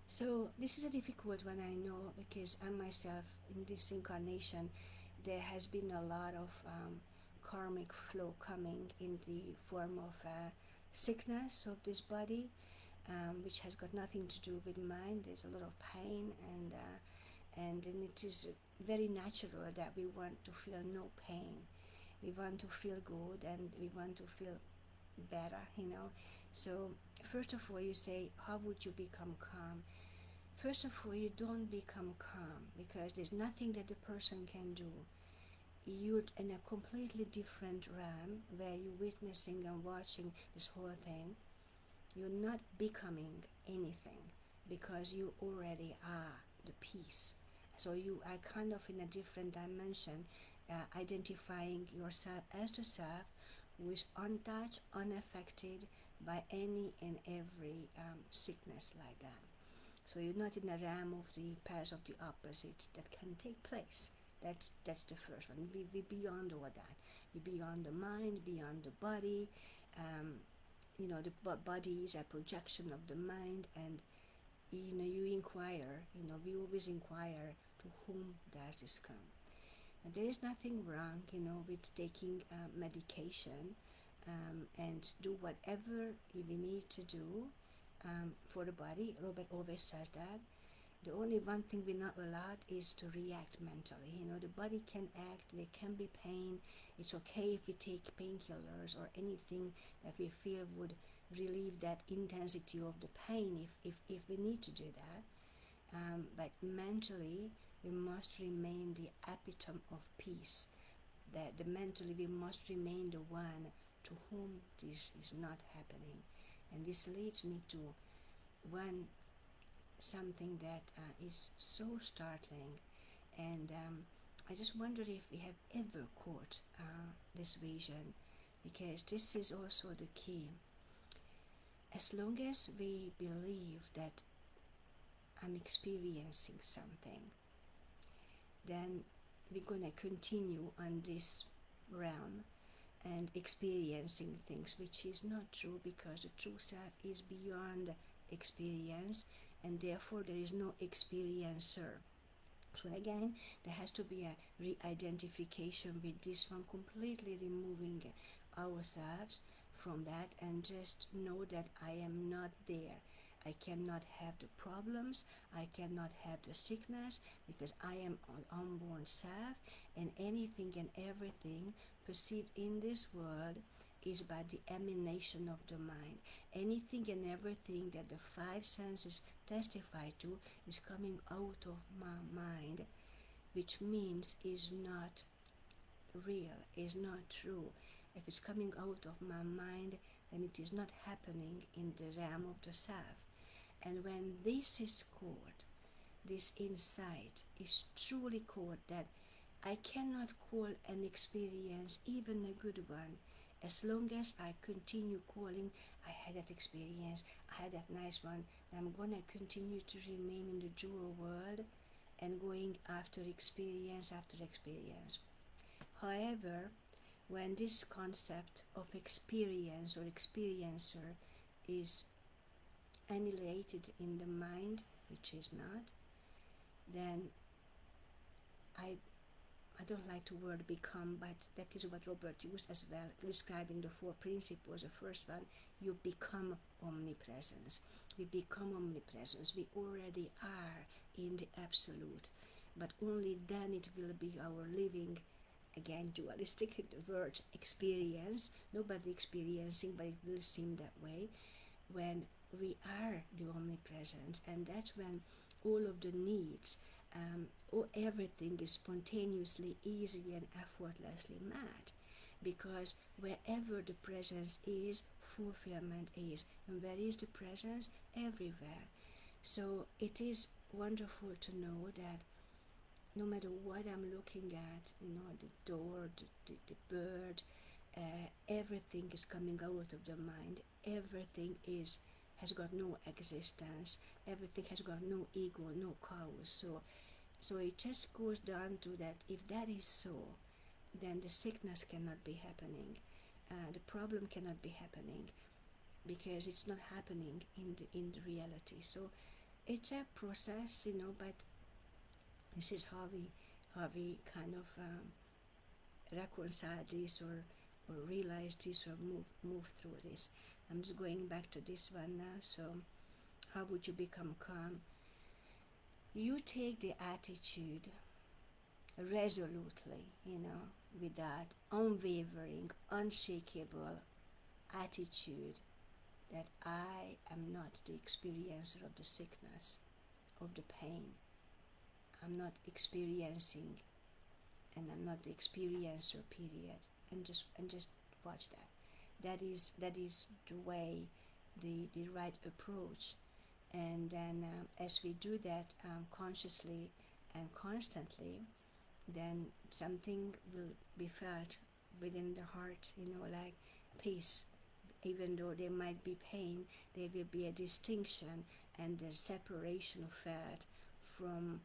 So this is a difficult one, I know, because I myself, in this incarnation, there has been a lot of karmic flow coming in the form of sickness of this body, which has got nothing to do with mind. There's a lot of pain, and it is very natural that we want to feel no pain. We want to feel good and we want to feel better. So first of all, you say, how would you become calm? First of all, you don't become calm, because there's nothing that the person can do. You're in a completely different realm where you're witnessing and watching this whole thing. You're not becoming anything, because you already are the peace. So you are kind of in a different dimension, identifying yourself as the self who is untouched, unaffected by any and every sickness like that. So you're not in the realm of the pairs of the opposites that can take place. That's the first one. We beyond all that. We beyond the mind, beyond the body. The body is a projection of the mind, and you inquire. We always inquire, to whom does this come? And there is nothing wrong, with taking medication, and do whatever we need to do for the body. Robert always says that. The only one thing we're not allowed is to react mentally. The body can act, there can be pain. It's okay if we take painkillers or anything that we feel would relieve that intensity of the pain, if we need to do that. But mentally, we must remain the epitome of peace. That the mentally we must remain the one to whom this is not happening. And this leads me to something that is so startling, and I just wonder if we have ever caught this vision, because this is also the key. As long as we believe that I'm experiencing something, then we're gonna continue on this realm and experiencing things, which is not true, because the true self is beyond experience, and therefore there is no experiencer. So again, there has to be a re-identification with this one, completely removing ourselves from that, and just know that I am not there. I cannot have the problems, I cannot have the sickness, because I am an unborn self, and anything and everything perceived in this world is by the emanation of the mind. Anything and everything that the five senses testify to is coming out of my mind, which means is not real, is not true. If it's coming out of my mind, then it is not happening in the realm of the self. And when this is caught, this insight is truly caught, that I cannot call an experience, even a good one, as long as I continue calling, I had that experience, I had that nice one, and I'm gonna continue to remain in the jewel world and going after experience after experience. However, when this concept of experience or experiencer is annihilated in the mind, which is not, then I I don't like the word become, but that is what Robert used as well, describing the four principles. The first one, you become omnipresence. We become omnipresence. We already are in the absolute, but only then it will be our living, again, dualistic word, experience. Nobody experiencing, but it will seem that way when we are the omnipresence, and that's when all of the needs, or everything is spontaneously, easy, and effortlessly met. Because wherever the presence is, fulfillment is. And where is the presence? Everywhere. So it is wonderful to know that no matter what I'm looking at, the door, the bird, everything is coming out of the mind. Everything has got no existence. Everything has got no ego, no cause. So it just goes down to that. If that is so, then the sickness cannot be happening. The problem cannot be happening because it's not happening in the reality. So it's a process, but this is how we kind of reconcile this or realize this or move through this. I'm just going back to this one now. So how would you become calm? You take the attitude resolutely, with that unwavering, unshakable attitude that I am not the experiencer of the sickness, of the pain. I'm not experiencing, and I'm not the experiencer, period. And just watch that. That is the way, the right approach. And then as we do that consciously and constantly, then something will be felt within the heart, like peace. Even though there might be pain, there will be a distinction and a separation of felt from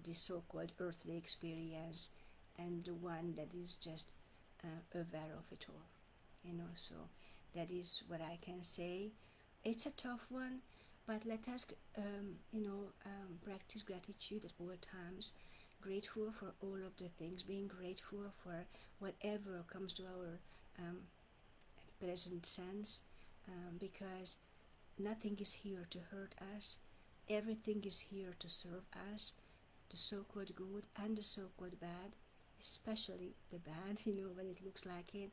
the so-called earthly experience and the one that is just aware of it all. So that is what I can say. It's a tough one, but let us practice gratitude at all times. Grateful for all of the things, being grateful for whatever comes to our present sense, because nothing is here to hurt us. Everything is here to serve us, the so-called good and the so-called bad, especially the bad, when it looks like it.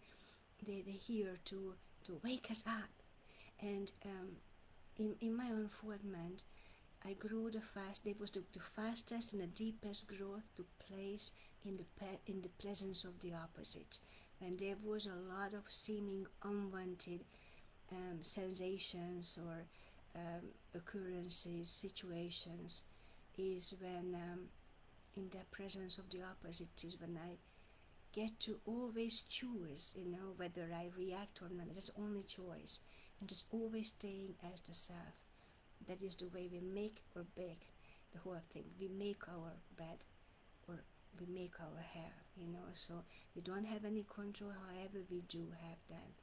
They're here to wake us up. And in my unfoldment, I grew the fast. There was the fastest and the deepest growth took place in the presence of the opposite, when there was a lot of seeming unwanted sensations or occurrences, situations, is when in the presence of the opposite is when I get to always choose, whether I react or not. That's the only choice, and just always staying as the self. That is the way we make or break the whole thing. We make our bed or we make our hair, so we don't have any control. However, we do have that,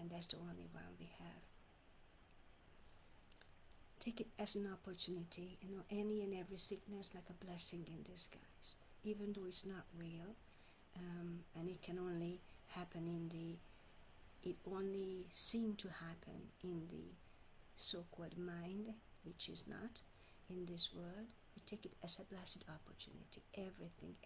and that's the only one we have. Take it as an opportunity, any and every sickness like a blessing in disguise, even though it's not real, and it can only happen it only seem to happen in the so-called mind, which is not in this world. We take it as a blessed opportunity. Everything.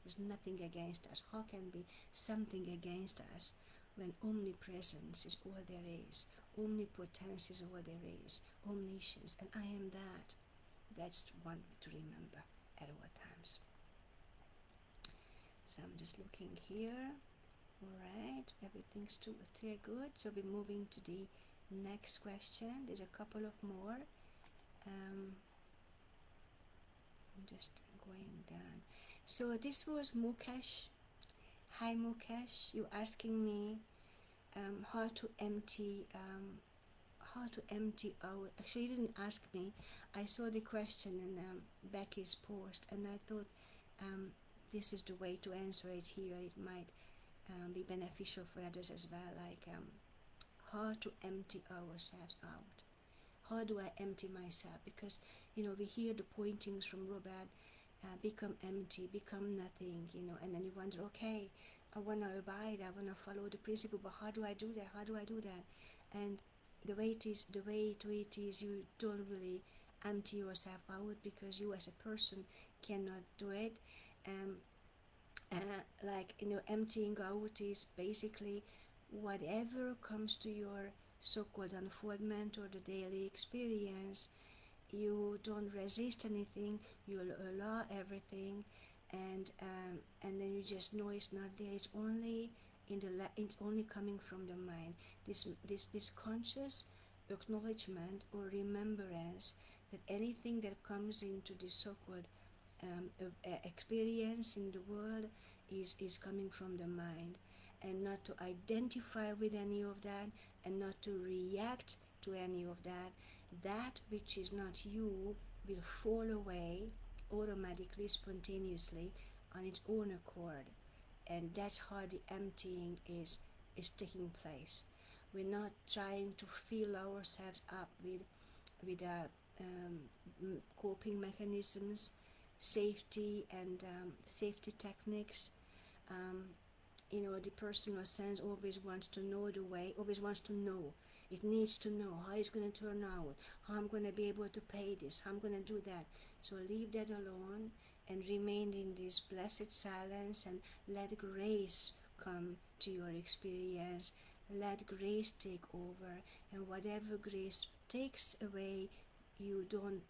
There's nothing against us. How can be something against us when omnipresence is all there is? Omnipotence is all there is. Omniscience, and I am that. That's one way to remember at all times. So I'm just looking here. Alright, everything's still good. So we're moving to the next question. There's a couple of more. I'm just going down. So this was Mukesh. Hi Mukesh, you asking me how to empty out. Actually, you didn't ask me. I saw the question in Becky's post, and I thought this is the way to answer it here. It might be beneficial for others as well, like how to empty ourselves out. How do I empty myself? Because, we hear the pointings from Robert, become empty, become nothing, and then you wonder, okay, I want to abide, I want to follow the principle, but how do I do that? How do I do that? And the way to it is you don't really empty yourself out, because you as a person cannot do it. Um, emptying out is basically whatever comes to your so-called unfoldment or the daily experience. You don't resist anything, you'll allow everything, and then you just know it's not there. It's only it's only coming from the mind. This conscious acknowledgement or remembrance that anything that comes into this so-called experience in the world is coming from the mind, and not to identify with any of that, and not to react to any of that. That which is not you will fall away automatically, spontaneously, on its own accord. And that's how the emptying is taking place. We're not trying to fill ourselves up with coping mechanisms, safety techniques. Um, the personal sense always wants to know the way, always wants to know. It needs to know how it's going to turn out, how I'm going to be able to pay this, how I'm going to do that. So leave that alone and remain in this blessed silence, and let grace come to your experience. Let grace take over, and whatever grace takes away, you don't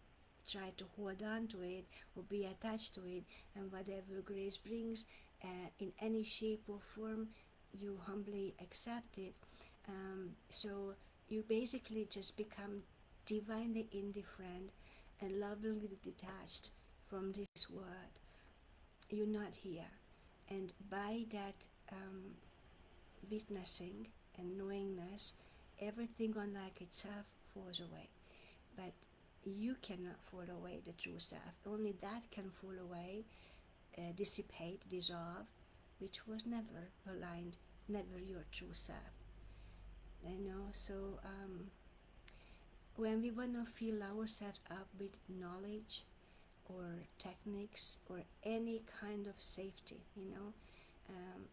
try to hold on to it or be attached to it. And whatever grace brings, in any shape or form, you humbly accept it. So you basically just become divinely indifferent and lovingly detached from this world. You're not here. And by that witnessing and knowingness, everything unlike itself falls away. But you cannot fall away the true self. Only that can fall away, dissipate, dissolve, which was never aligned, never your true self. So when we want to fill ourselves up with knowledge or techniques or any kind of safety,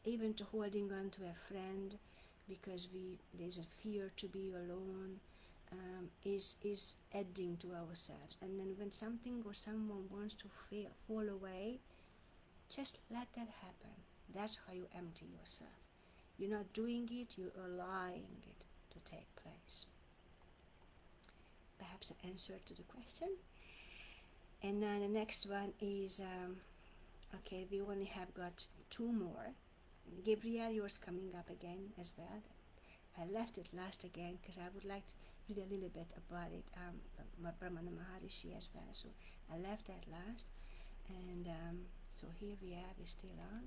even to holding on to a friend because there's a fear to be alone, is adding to ourselves. And then when something or someone wants to fall away, just let that happen. That's how you empty yourself. You're not doing it, you're allowing it to take place. Perhaps an answer to the question. And now the next one is, okay, we only have got two more. Gabriel, yours coming up again as well. I left it last again because I would like to read a little bit about it, Brahmana Maharishi as well. So I left that last. And so here we are, we're still on.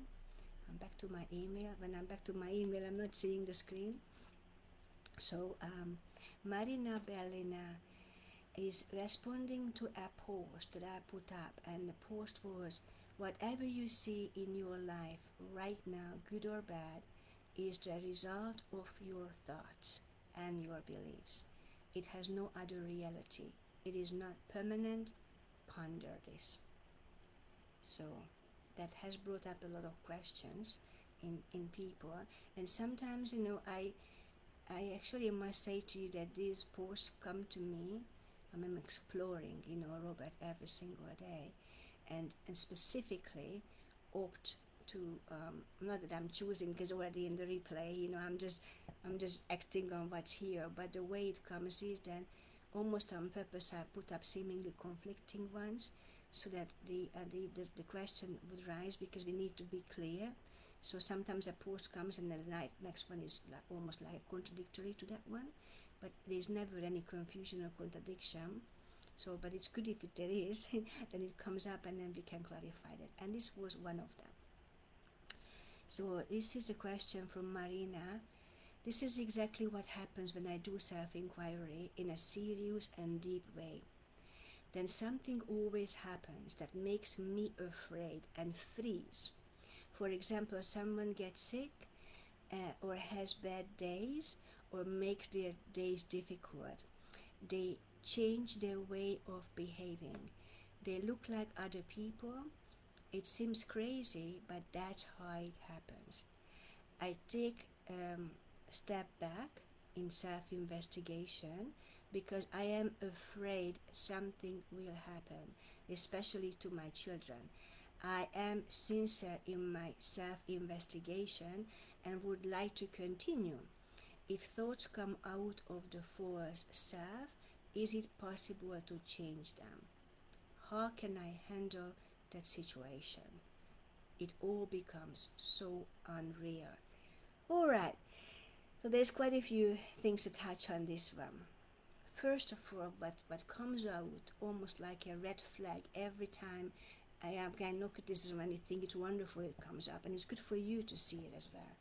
I'm back to my email. When I'm back to my email, I'm not seeing the screen. So Marina Bellina is responding to a post that I put up, and the post was, whatever you see in your life right now, good or bad, is the result of your thoughts and your beliefs. It has no other reality. It is not permanent. Ponder this. So that has brought up a lot of questions in people. And sometimes, I actually must say to you that these posts come to me. I'm exploring, Robert every single day, and specifically opt to, not that I'm choosing because already in the replay, I'm just acting on what's here. But the way it comes is that almost on purpose I put up seemingly conflicting ones, so that the question would rise, because we need to be clear. So sometimes a post comes and then the next one is almost like contradictory to that one, but there's never any confusion or contradiction. So, but it's good if there is, then it comes up and then we can clarify that. And this was one of them. So this is the question from Marina. This is exactly what happens when I do self-inquiry in a serious and deep way. Then something always happens that makes me afraid and freeze. For example, someone gets sick, or has bad days or makes their days difficult. They change their way of behaving. They look like other people. It seems crazy, but that's how it happens. I take a step back in self-investigation because I am afraid something will happen, especially to my children. I am sincere in my self-investigation and would like to continue. If thoughts come out of the false self, is it possible to change them? How can I handle that situation? It all becomes so unreal. Alright, so there's quite a few things to touch on this one. First of all, what comes out almost like a red flag every time I am can look at this and when I think it's wonderful it comes up, and it's good for you to see it as well.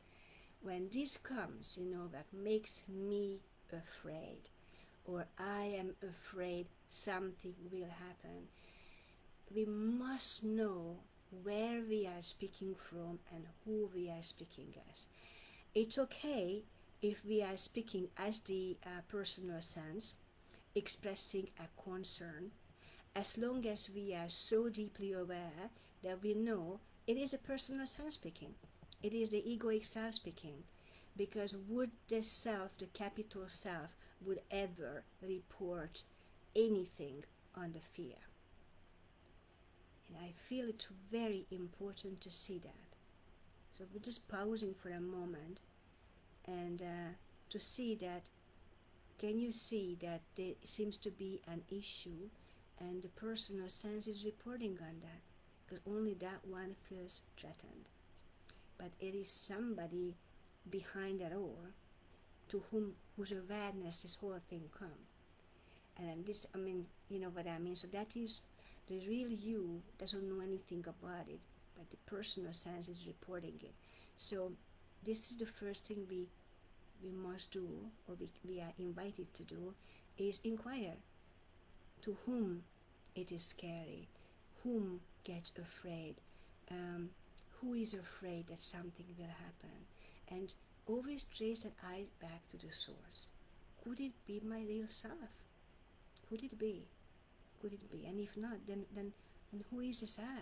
When this comes, that makes me afraid, or I am afraid something will happen, we must know where we are speaking from and who we are speaking as. It's okay if we are speaking as the personal sense, expressing a concern, as long as we are so deeply aware that we know it is a personal self speaking. It is the egoic self speaking. Because would the self, the capital self, would ever report anything on the fear? And I feel it's very important to see that. So we're just pausing for a moment and to see that, can you see that there seems to be an issue and the personal sense is reporting on that? Because only that one feels threatened. But it is somebody behind that all to whose awareness this whole thing comes. And this, you know what I mean? So that is the real you doesn't know anything about it, but the personal sense is reporting it. So this is the first thing we must do, or we are invited to do, is inquire to whom it is scary, whom gets afraid, who is afraid that something will happen, and always trace that eye back to the source. Could it be my real self? Could it be? Could it be? And if not, then who is this I?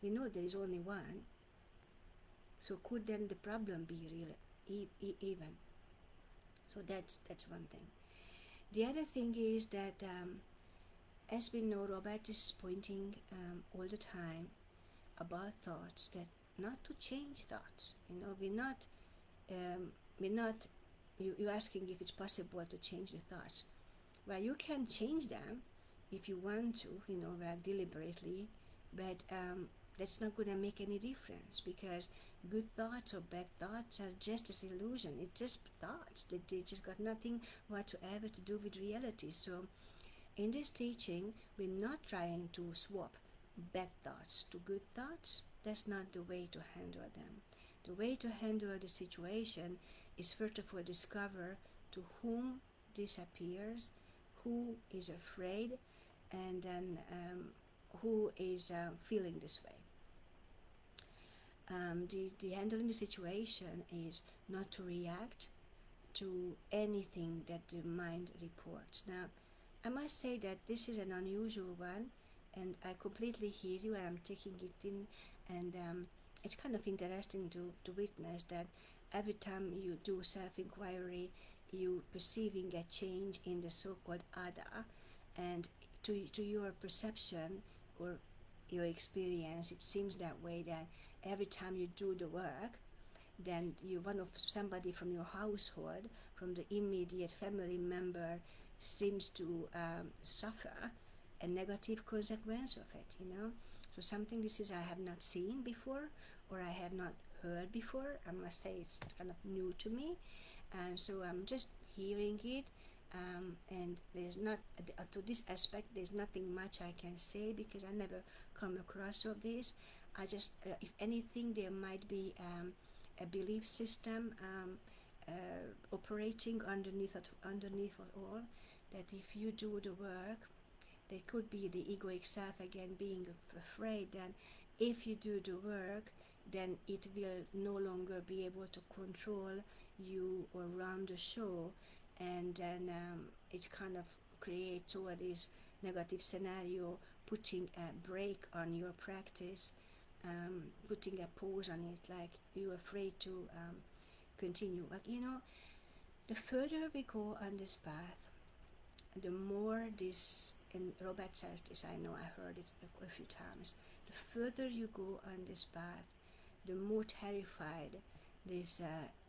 We know there is only one. So could then the problem be real even? So that's one thing. The other thing is that, as we know, Robert is pointing all the time about thoughts, that not to change thoughts. We're not. You're asking if it's possible to change the thoughts. Well, you can change them if you want to, deliberately, but that's not going to make any difference, because good thoughts or bad thoughts are just as illusion. It's just thoughts. They just got nothing whatsoever to do with reality. So in this teaching, we're not trying to swap bad thoughts to good thoughts. That's not the way to handle them. The way to handle the situation is first of all discover to whom this appears, who is afraid, and then who is feeling this way. The handling the situation is not to react to anything that the mind reports. Now, I must say that this is an unusual one, and I completely hear you, and I'm taking it in, and it's kind of interesting to witness that every time you do self-inquiry, you perceiving a change in the so-called other, and to your perception or your experience, it seems that way, that every time you do the work, then somebody from your household, from the immediate family member, seems to suffer a negative consequence of it. So something this is I have not seen before, or I have not heard before. I must say it's kind of new to me, so I'm just hearing it, and there's not to this aspect there's nothing much I can say, because I never come across of this. I just if anything, there might be a belief system operating underneath it all, that if you do the work, there could be the egoic self again being afraid that if you do the work, then it will no longer be able to control you or run the show, and then it kind of creates all this negative scenario, putting a break on your practice, putting a pause on it, like you're afraid to continue. Like, the further we go on this path, the more this, and Robert says this, I know, I heard it a few times, the further you go on this path, the more terrified this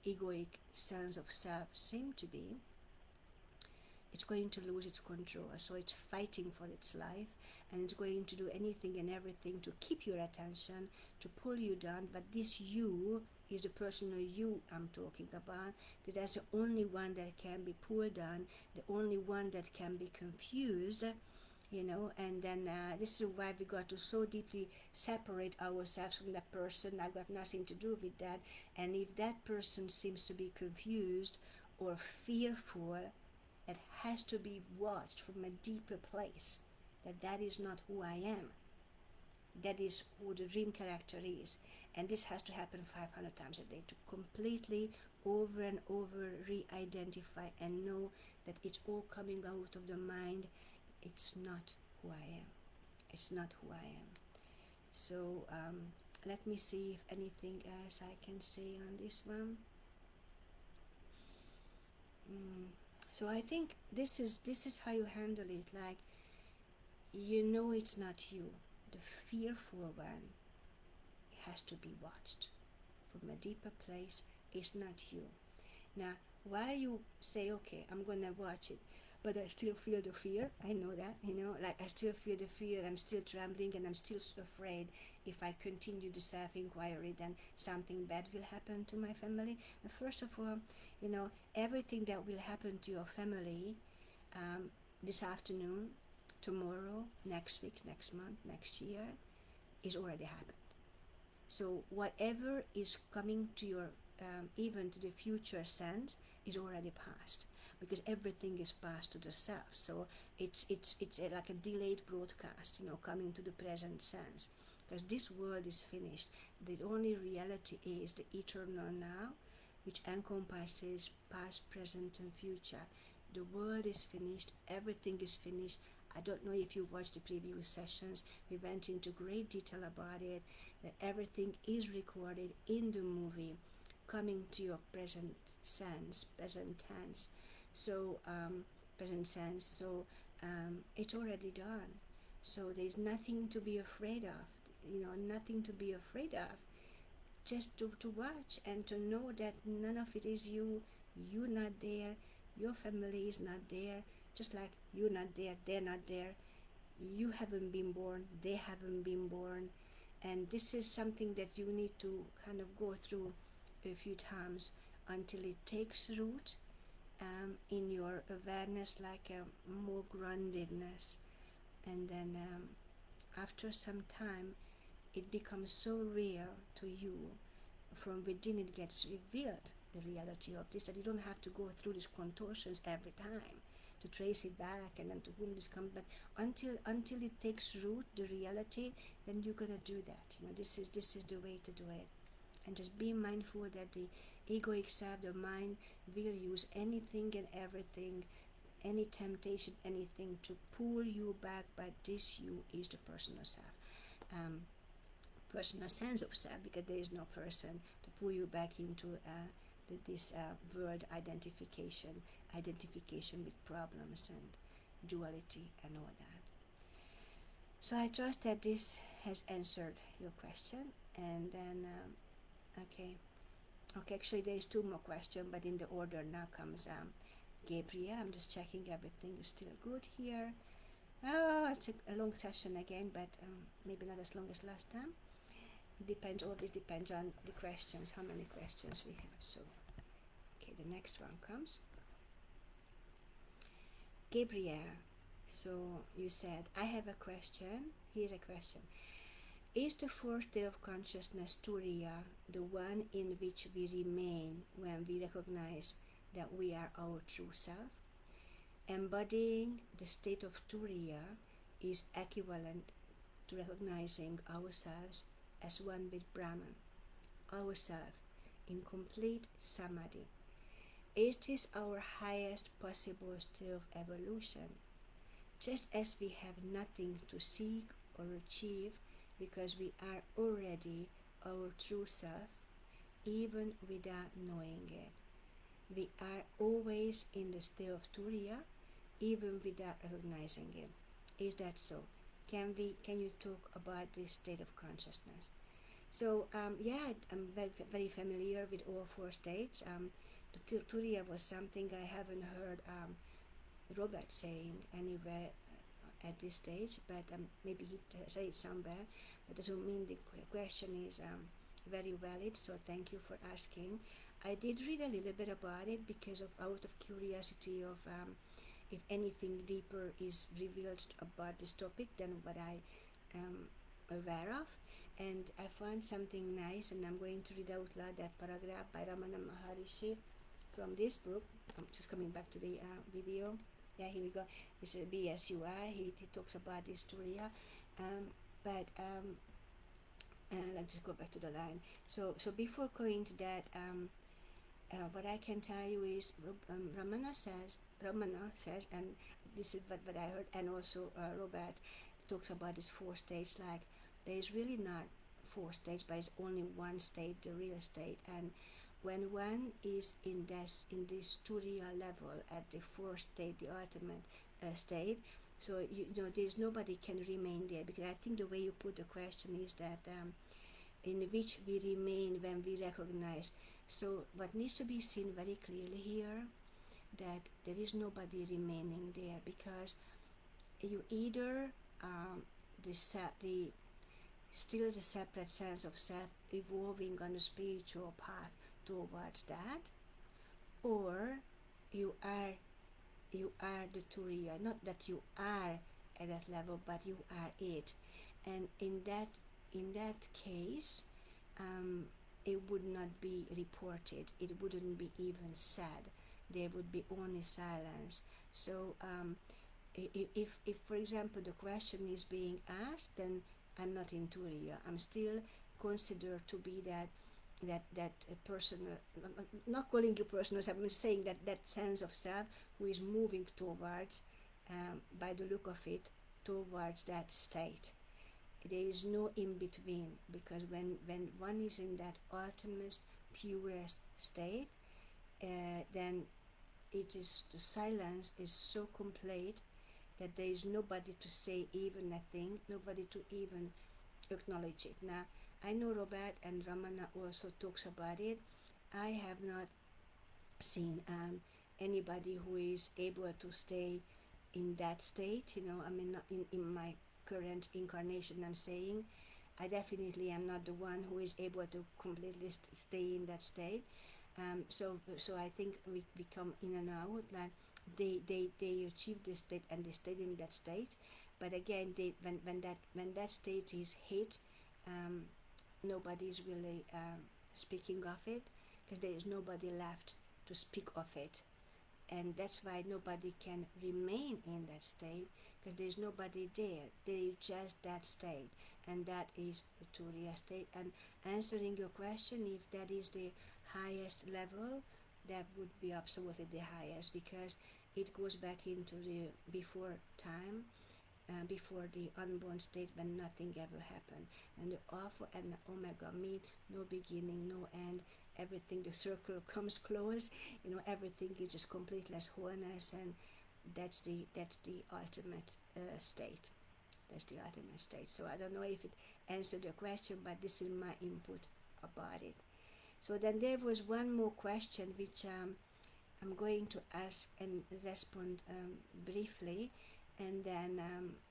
egoic sense of self seem to be. It's going to lose its control, so it's fighting for its life, and it's going to do anything and everything to keep your attention, to pull you down. But this you is the personal you I'm talking about, because that's the only one that can be pulled down, the only one that can be confused, and then this is why we got to so deeply separate ourselves from that person. I've got nothing to do with that. And if that person seems to be confused or fearful, it has to be watched from a deeper place, that is not who I am. That is who the dream character is. And this has to happen 500 times a day to completely over and over re-identify and know that it's all coming out of the mind. It's not who I am. It's not who I am. So let me see if anything else I can say on this one. So I think this is how you handle it. Like, it's not you. The fearful one has to be watched from a deeper place. It's not you. Now, while you say, okay, I'm gonna watch it, but I still feel the fear. I know that, like I still feel the fear. I'm still trembling, and I'm still afraid if I continue the self-inquiry, then something bad will happen to my family. And first of all, everything that will happen to your family this afternoon, tomorrow, next week, next month, next year, is already happened. So whatever is coming to your, even to the future sense, is already past, because everything is passed to the self. So it's like a delayed broadcast, coming to the present sense, because this world is finished. The only reality is the eternal now, which encompasses past, present, and future. The world is finished. Everything is finished. I don't know if you watched the previous sessions. We went into great detail about it, that everything is recorded in the movie, coming to your present sense, present tense. So, present sense. So, it's already done. So there's nothing to be afraid of. Nothing to be afraid of. Just to watch and to know that none of it is you. You're not there. Your family is not there. Just like you're not there, they're not there. You haven't been born, they haven't been born. And this is something that you need to kind of go through a few times until it takes root in your awareness, like a more groundedness. And then after some time, it becomes so real to you. From within it gets revealed, the reality of this, that you don't have to go through these contortions every time to trace it back and then to whom this comes. But until it takes root, the reality, then you're gonna do that. This is the way to do it. And just be mindful that the egoic self, the mind, will use anything and everything, any temptation, anything to pull you back. But this you is the personal self. Personal sense of self, because there is no person to pull you back into this word identification with problems and duality and all that. So I trust that this has answered your question. And then okay, actually there's two more questions, but in the order now comes Gabriel. I'm just checking everything is still good here. Oh, it's a long session again, but maybe not as long as last time. Always depends on the questions, how many questions we have. So, okay, the next one comes. Gabrielle, so you said, I have a question. Here's a question. Is the fourth state of consciousness, Turiya, the one in which we remain when we recognize that we are our true self? Embodying the state of Turiya is equivalent to recognizing ourselves as one with Brahman. ourselves in complete samadhi. Is this our highest possible state of evolution? Just as we have nothing to seek or achieve because we are already our true self, even without knowing it. We are always in the state of Turiya, even without recognizing it. Is that so? Can you talk about this state of consciousness? So yeah, I'm very familiar with all four states. The Turiya was something I haven't heard Robert saying anywhere at this stage, but maybe he said it somewhere. But doesn't mean the question is very valid. So thank you for asking. I did read a little bit about it because of out of curiosity of if anything deeper is revealed about this topic than what I am aware of. And I found something nice, and I'm going to read out loud that paragraph by Ramana Maharishi from this book. I'm just coming back to the video. Yeah, here we go. It's a BSUR. He talks about this Turiya. But let's just go back to the line. So before going to that, what I can tell you is Ramana says, and this is what I heard, and also Robert talks about these four states. Like there is really not four states, but it's only one state, the real state. And when one is in this Turiya level at the fourth state, the ultimate state, so you know there's nobody can remain there, because I think the way you put the question is that in which we remain when we recognize. So what needs to be seen very clearly here, that there is nobody remaining there, because you either the still the separate sense of self evolving on the spiritual path towards that, or you are the Turiya. Not that you are at that level, but you are it. And in that case, it would not be reported. It wouldn't be even said. There would be only silence. So if for example the question is being asked, then I'm not in Turiya. I'm still considered to be that person, not calling you personal self, I'm saying that sense of self who is moving towards, by the look of it, towards that state. There is no in between, because when one is in that ultimate, purest state, then it is the silence is so complete that there is nobody to say even a thing, nobody to even acknowledge it. Now, I know Robert and Ramana also talks about it. I have not seen anybody who is able to stay in that state. I mean, not in my current incarnation, I'm saying. I definitely am not the one who is able to completely stay in that state. So I think we come in and out. Like they achieve this state and they stay in that state. But again, when that state is hit, nobody is really speaking of it, because there is nobody left to speak of it. And that's why nobody can remain in that state, because there is nobody there. There is just that state, and that is the Turiya state. And answering your question, if that is the highest level, that would be absolutely the highest, because it goes back into the before time, before the unborn state, when nothing ever happened, and the Alpha and the Omega mean no beginning, no end. Everything, the circle comes close. Everything is just completeness, wholeness, and that's the ultimate state. That's the ultimate state. So I don't know if it answered your question, but this is my input about it. So then there was one more question which I'm going to ask and respond briefly, and then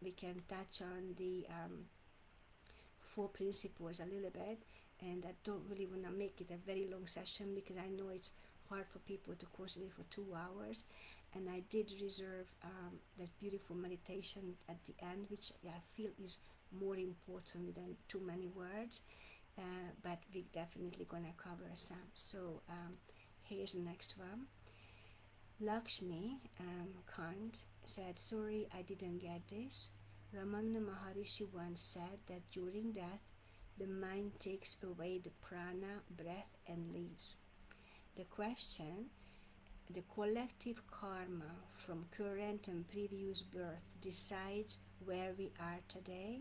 we can touch on the four principles a little bit. And I don't really want to make it a very long session, because I know it's hard for people to concentrate for 2 hours. And I did reserve that beautiful meditation at the end, which I feel is more important than too many words. But we're definitely going to cover some. So here's the next one. Lakshmi Kant said, "Sorry, I didn't get this. Ramana Maharishi once said that during death, the mind takes away the prana, breath, and leaves. The question: the collective karma from current and previous birth decides where we are today,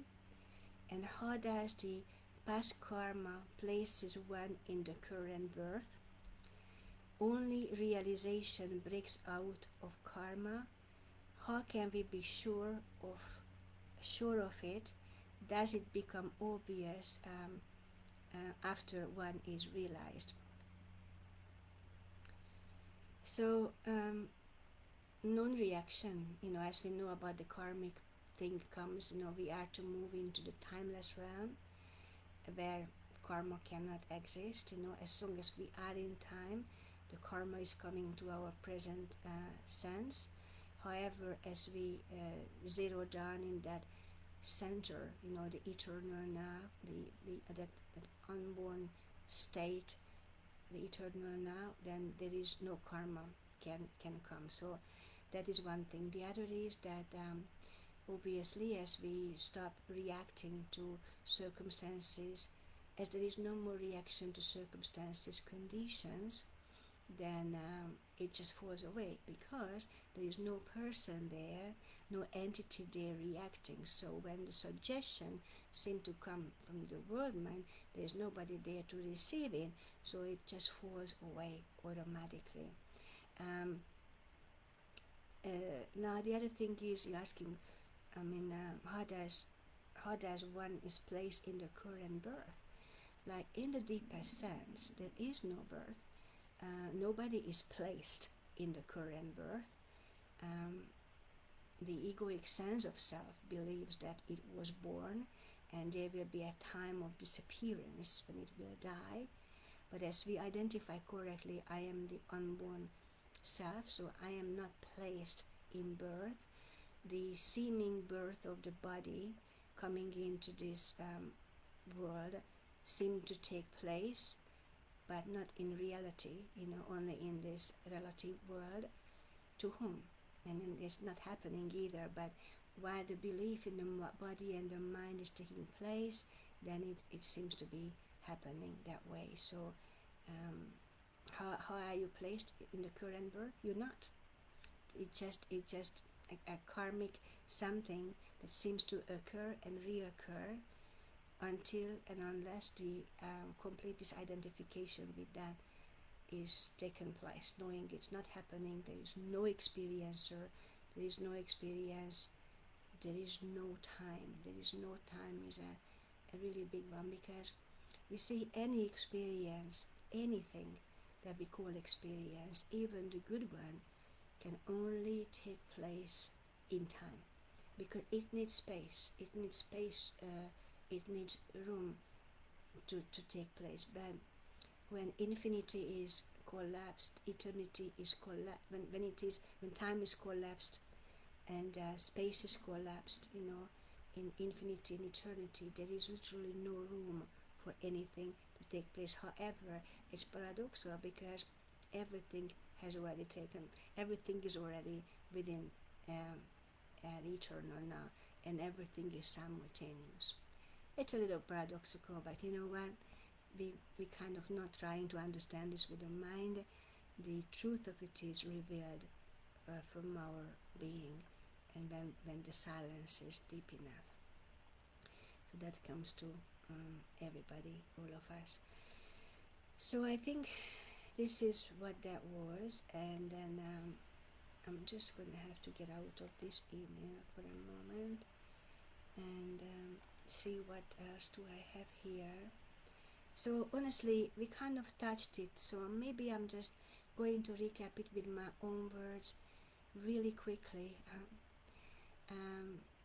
and how does the past karma places one in the current birth? Only realization breaks out of karma. How can we be sure of it? Does it become obvious after one is realized? So non-reaction, as we know about the karmic thing comes, we are to move into the timeless realm where karma cannot exist. As long as we are in time, the karma is coming to our present sense. However, as we zero down in that center, the eternal now, that unborn state, the eternal now, then there is no karma can come. So that is one thing. The other is that obviously, as we stop reacting to circumstances, as there is no more reaction to circumstances, conditions, then it just falls away, because there is no person there, no entity there reacting. So when the suggestion seems to come from the world mind, there is nobody there to receive it, so it just falls away automatically. Now the other thing is you're asking, how does one is placed in the current birth? Like in the deepest sense, there is no birth. Nobody is placed in the current birth. The egoic sense of self believes that it was born and there will be a time of disappearance when it will die. But as we identify correctly, I am the unborn self, so I am not placed in birth. The seeming birth of the body coming into this world seemed to take place, but not in reality, only in this relative world. To whom? And it's not happening either, but while the belief in the body and the mind is taking place, then it seems to be happening that way. So how are you placed in the current birth? You're not. It's just a karmic something that seems to occur and reoccur until and unless the complete disidentification with that is taken place, knowing it's not happening. There is no experiencer, there is no experience, there is no time. There is no time is a really big one, because you see, any experience, anything that we call experience, even the good one, can only take place in time, because it needs space. It needs room to take place. But when infinity is collapsed, eternity is collapsed. When time is collapsed and space is collapsed, in infinity and eternity, there is literally no room for anything to take place. However, it's paradoxal, because everything is already within the eternal now, and everything is simultaneous. It's a little paradoxical, but you know what? We kind of not trying to understand this with the mind. The truth of it is revealed from our being, and when the silence is deep enough. So that comes to everybody, all of us. So I think this is what that was, and then I'm just going to have to get out of this email for a moment and see what else do I have here. So honestly, we kind of touched it, so maybe I'm just going to recap it with my own words really quickly.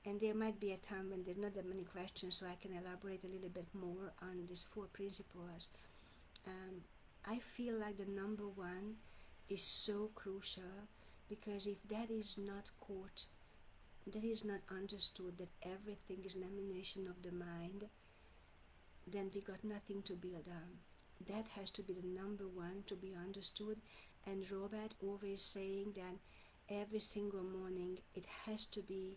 And there might be a time when there's not that many questions, so I can elaborate a little bit more on these 4 principles. I feel like the number 1 is so crucial, because if that is not caught, that is not understood, that everything is an emanation of the mind, then we got nothing to build on. That has to be the number 1 to be understood. And Robert always saying that every single morning it has to be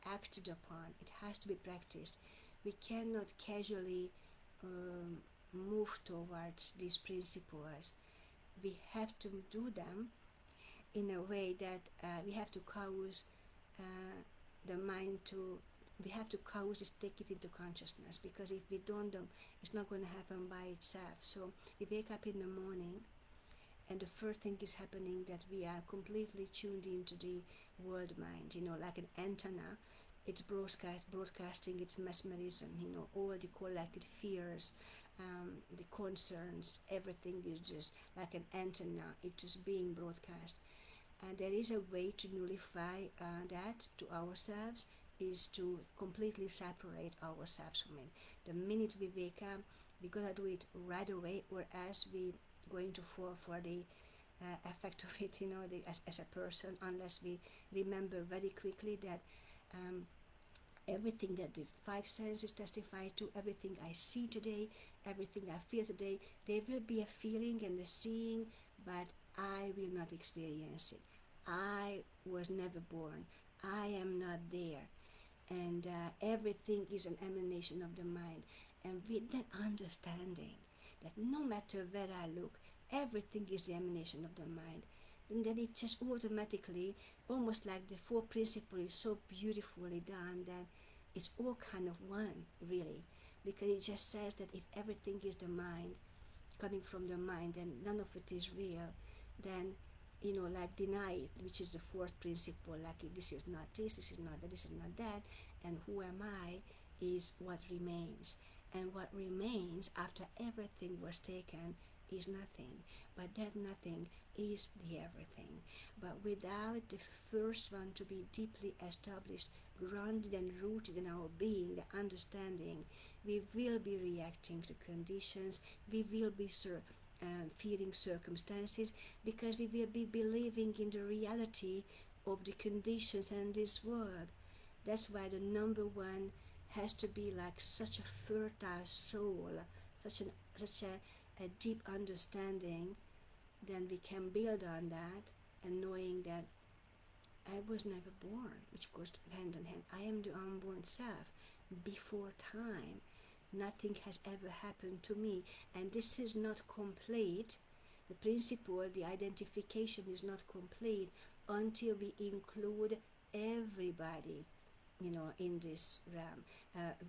acted upon, it has to be practiced. We cannot casually um, move towards these principles, we have to do them in a way that we have to cause uh, the mind to, we have to cause this, take it into consciousness, because if we don't, it's not going to happen by itself. So we wake up in the morning, and the first thing is happening that we are completely tuned into the world mind, like an antenna. It's broadcasting its mesmerism, all the collected fears, the concerns, everything is just like an antenna. It's just being broadcast. And there is a way to nullify that to ourselves, is to completely separate ourselves from it. The minute we wake up, we gotta do it right away, or else we going to fall for the effect of it, as a person, unless we remember very quickly that everything that the five senses testify to, everything I see today, everything I feel today, there will be a feeling and a seeing, but I will not experience it. I was never born. I am not there. And everything is an emanation of the mind. And with that understanding, that no matter where I look, everything is the emanation of the mind, and then it just automatically, almost like the four principles is so beautifully done, that it's all kind of one, really, because it just says that if everything is the mind, coming from the mind, and none of it is real, then like deny it, which is the fourth principle, like this is not this is not that, this is not that, and who am I is what remains. And what remains after everything was taken is nothing, but that nothing is the everything. But without the first one to be deeply established, grounded and rooted in our being, the understanding, we will be reacting to conditions, we will be feeling circumstances, because we will be believing in the reality of the conditions in this world. That's why the number one has to be like such a fertile soul, such a deep understanding. Then we can build on that, and knowing that I was never born, which goes hand in hand. I am the unborn self before time. Nothing has ever happened to me, and this is not complete. The principle, the identification is not complete until we include everybody, in this realm.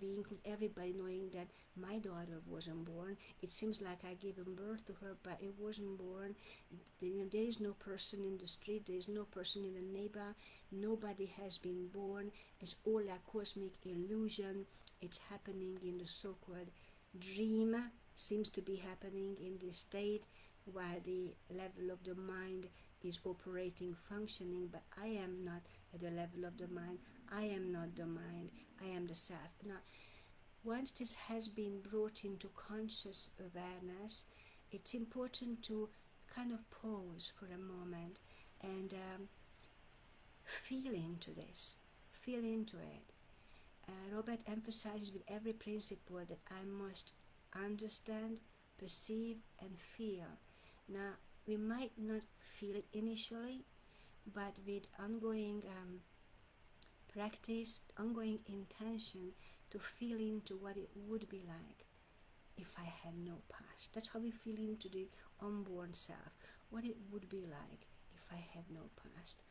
We include everybody, knowing that my daughter wasn't born. It seems like I gave birth to her, but it wasn't born. There is no person in the street, there is no person in the neighbor, nobody has been born. It's all a cosmic illusion. It's happening in the so-called dream, seems to be happening in this state, while the level of the mind is operating, functioning, but I am not at the level of the mind. I am not the mind, I am the self. Now, once this has been brought into conscious awareness, it's important to kind of pause for a moment and feel into this, feel into it. Robert emphasizes with every principle that I must understand, perceive, and feel. Now, we might not feel it initially, but with ongoing practice, ongoing intention, to feel into what it would be like if I had no past. That's how we feel into the unborn self. What it would be like if I had no past.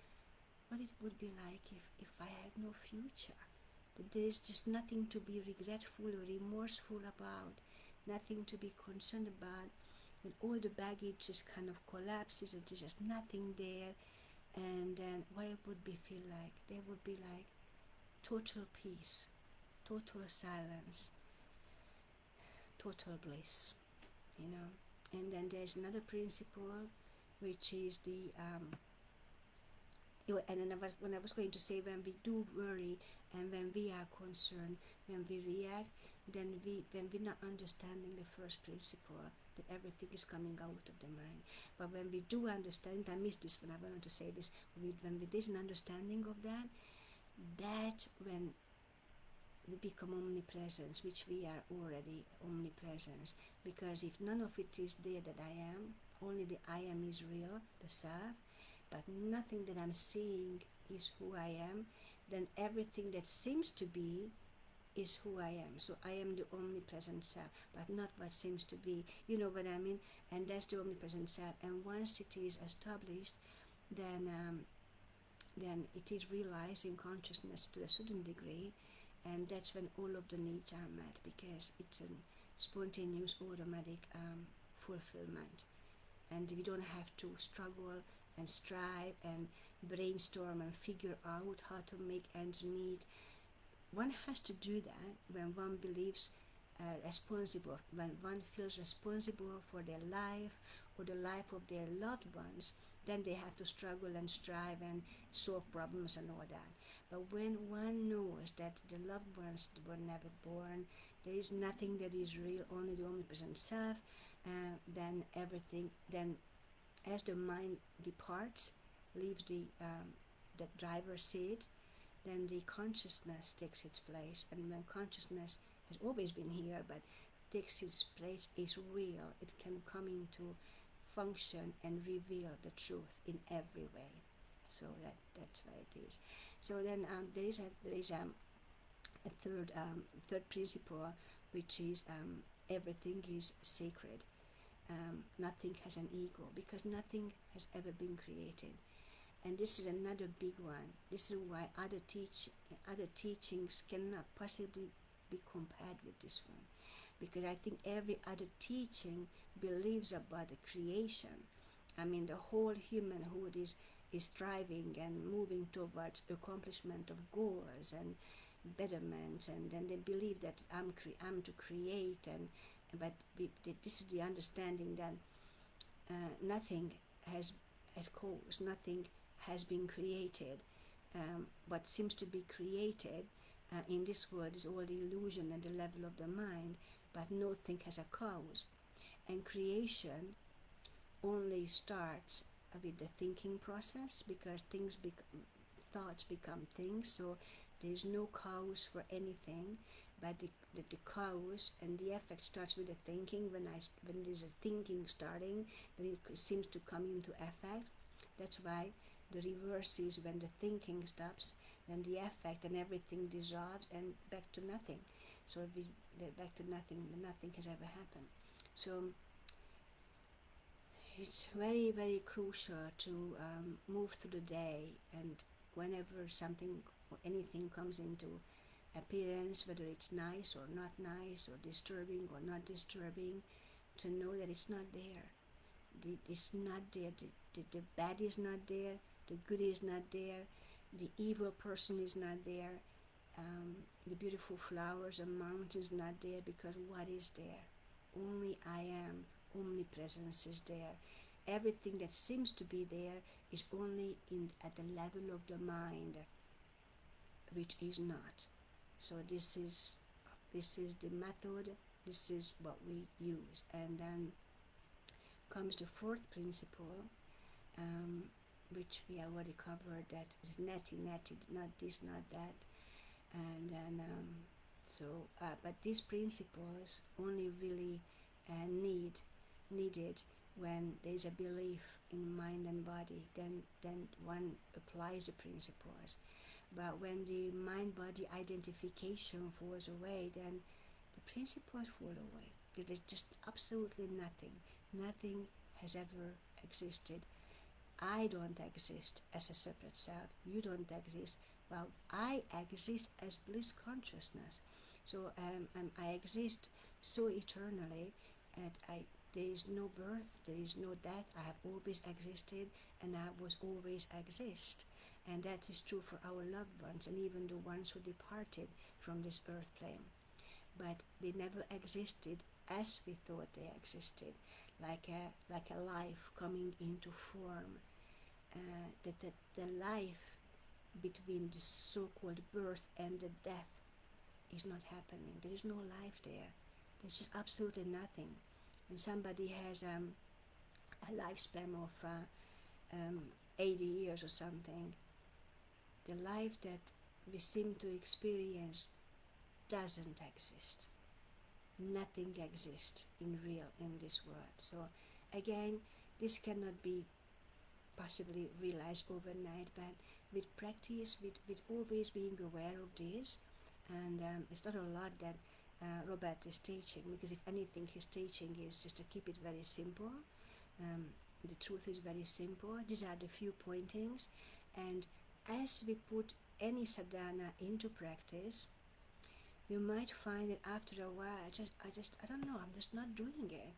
What it would be like if I had no future. That there is just nothing to be regretful or remorseful about, nothing to be concerned about. And all the baggage just kind of collapses, and there's just nothing there. And then what it would be feel like? There would be like total peace, total silence, total bliss, And then there's another principle, which is the and then when I was going to say, when we do worry and when we are concerned, when we react, then when we're not understanding the first principle, that everything is coming out of the mind. But when we do understand, I missed this when I wanted to say this, when there is an understanding of that when we become omnipresence, which we are already omnipresence, because if none of it is there that I am, only the I am is real, the self, but nothing that I'm seeing is who I am, then everything that seems to be is who I am. So I am the omnipresent self, but not what seems to be. You know what I mean? And that's the omnipresent self. And once it is established, then it is realized in consciousness to a certain degree, and that's when all of the needs are met, because it's a spontaneous, automatic fulfillment, and we don't have to struggle and strive and brainstorm and figure out how to make ends meet. One has to do that when one believes responsible, when one feels responsible for their life or the life of their loved ones. Then they have to struggle and strive and solve problems and all that. But when one knows that the loved ones were never born, there is nothing that is real, only the omnipresent self, then everything, then as the mind departs, leaves the driver's seat, then the consciousness takes its place. And when consciousness has always been here, but takes its place, is real, it can come into function and reveal the truth in every way. So that's what it is. So then there is a third principle, which is everything is sacred. Nothing has an ego, because nothing has ever been created. And this is another big one. This is why other teachings cannot possibly be compared with this one, because I think every other teaching believes about the creation. I mean, the whole humanhood is striving and moving towards accomplishment of goals and betterment, and then they believe that I'm to create, and but this is the understanding that nothing has caused, nothing has been created. What seems to be created in this world is all the illusion at the level of the mind, but nothing has a cause. And creation only starts with the thinking process, because thoughts become things. So there is no cause for anything, but the cause and the effect starts with the thinking. When there's a thinking starting, then it seems to come into effect. That's why the reverse is when the thinking stops, then the effect and everything dissolves and back to nothing. So back to nothing, nothing has ever happened. So it's very, very crucial to move through the day, and whenever something or anything comes into appearance, whether it's nice or not nice, or disturbing or not disturbing, to know that it's not there. It's not there. The bad is not there. The good is not there. The evil person is not there. The beautiful flowers and mountains not there, because what is there? Only I am. Omnipresence is there. Everything that seems to be there is only at the level of the mind, which is not. So this is the method. This is what we use. And then comes the fourth principle, which we already covered, that is netty, not this, not that. And then but these principles only really needed when there's a belief in mind and body. Then one applies the principles. But when the mind-body identification falls away, then the principles fall away. There's just absolutely nothing. Nothing has ever existed. I don't exist as a separate self. You don't exist. Well, I exist as bliss consciousness. So I exist so eternally that there is no birth, there is no death. I have always existed, and I was always exist. And that is true for our loved ones, and even the ones who departed from this earth plane. But they never existed as we thought they existed, like a life coming into form. The life between the so-called birth and the death is not happening. There is no life there. There's just absolutely nothing. And somebody has a lifespan of 80 years or something. The life that we seem to experience doesn't exist. Nothing exists in real in this world. So again, this cannot be possibly realized overnight, but with practice, with always being aware of this, And it's not a lot that Robert is teaching, because if anything he's teaching is just to keep it very simple. um, the truth is very simple. These are the few pointings, and as we put any sadhana into practice, you might find that after a while, I don't know, I'm just not doing it.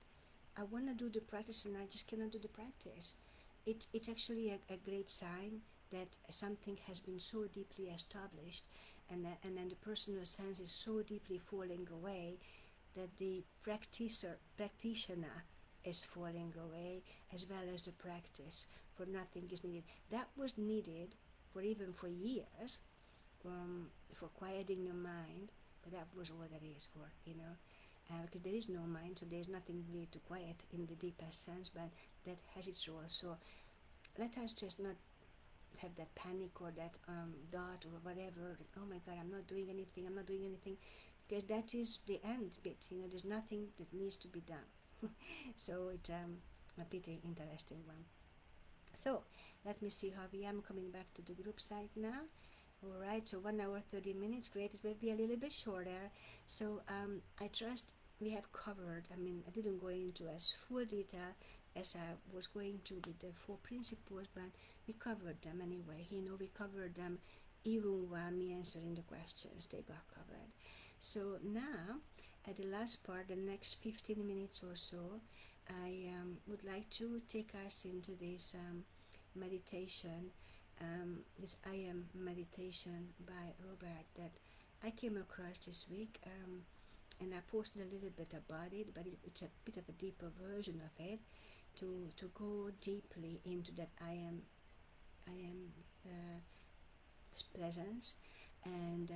I want to do the practice and I just cannot do the practice. It's actually a great sign that something has been so deeply established, and then the personal sense is so deeply falling away that the practitioner is falling away, as well as the practice. For nothing is needed. That was needed for years, for quieting the mind, but that was all that is for, because there is no mind, so there is nothing really to quiet in the deepest sense, but that has its role. So let us just not have that panic or that doubt or whatever. Oh my God, I'm not doing anything, because that is the end bit. There's nothing that needs to be done. So it's a pretty interesting one. So let me see how we am coming back to the group site now. Alright, so 1 hour 30 minutes, great. It will be a little bit shorter. So I trust we have covered, I didn't go into as full detail as I was going to with the 4 principles, but we covered them anyway. We covered them even while me answering the questions, they got covered. So now, at the last part, the next 15 minutes or so, I would like to take us into this meditation, this I Am meditation by Robert that I came across this week, and I posted a little bit about it, but it's a bit of a deeper version of it, to go deeply into that I am presence. And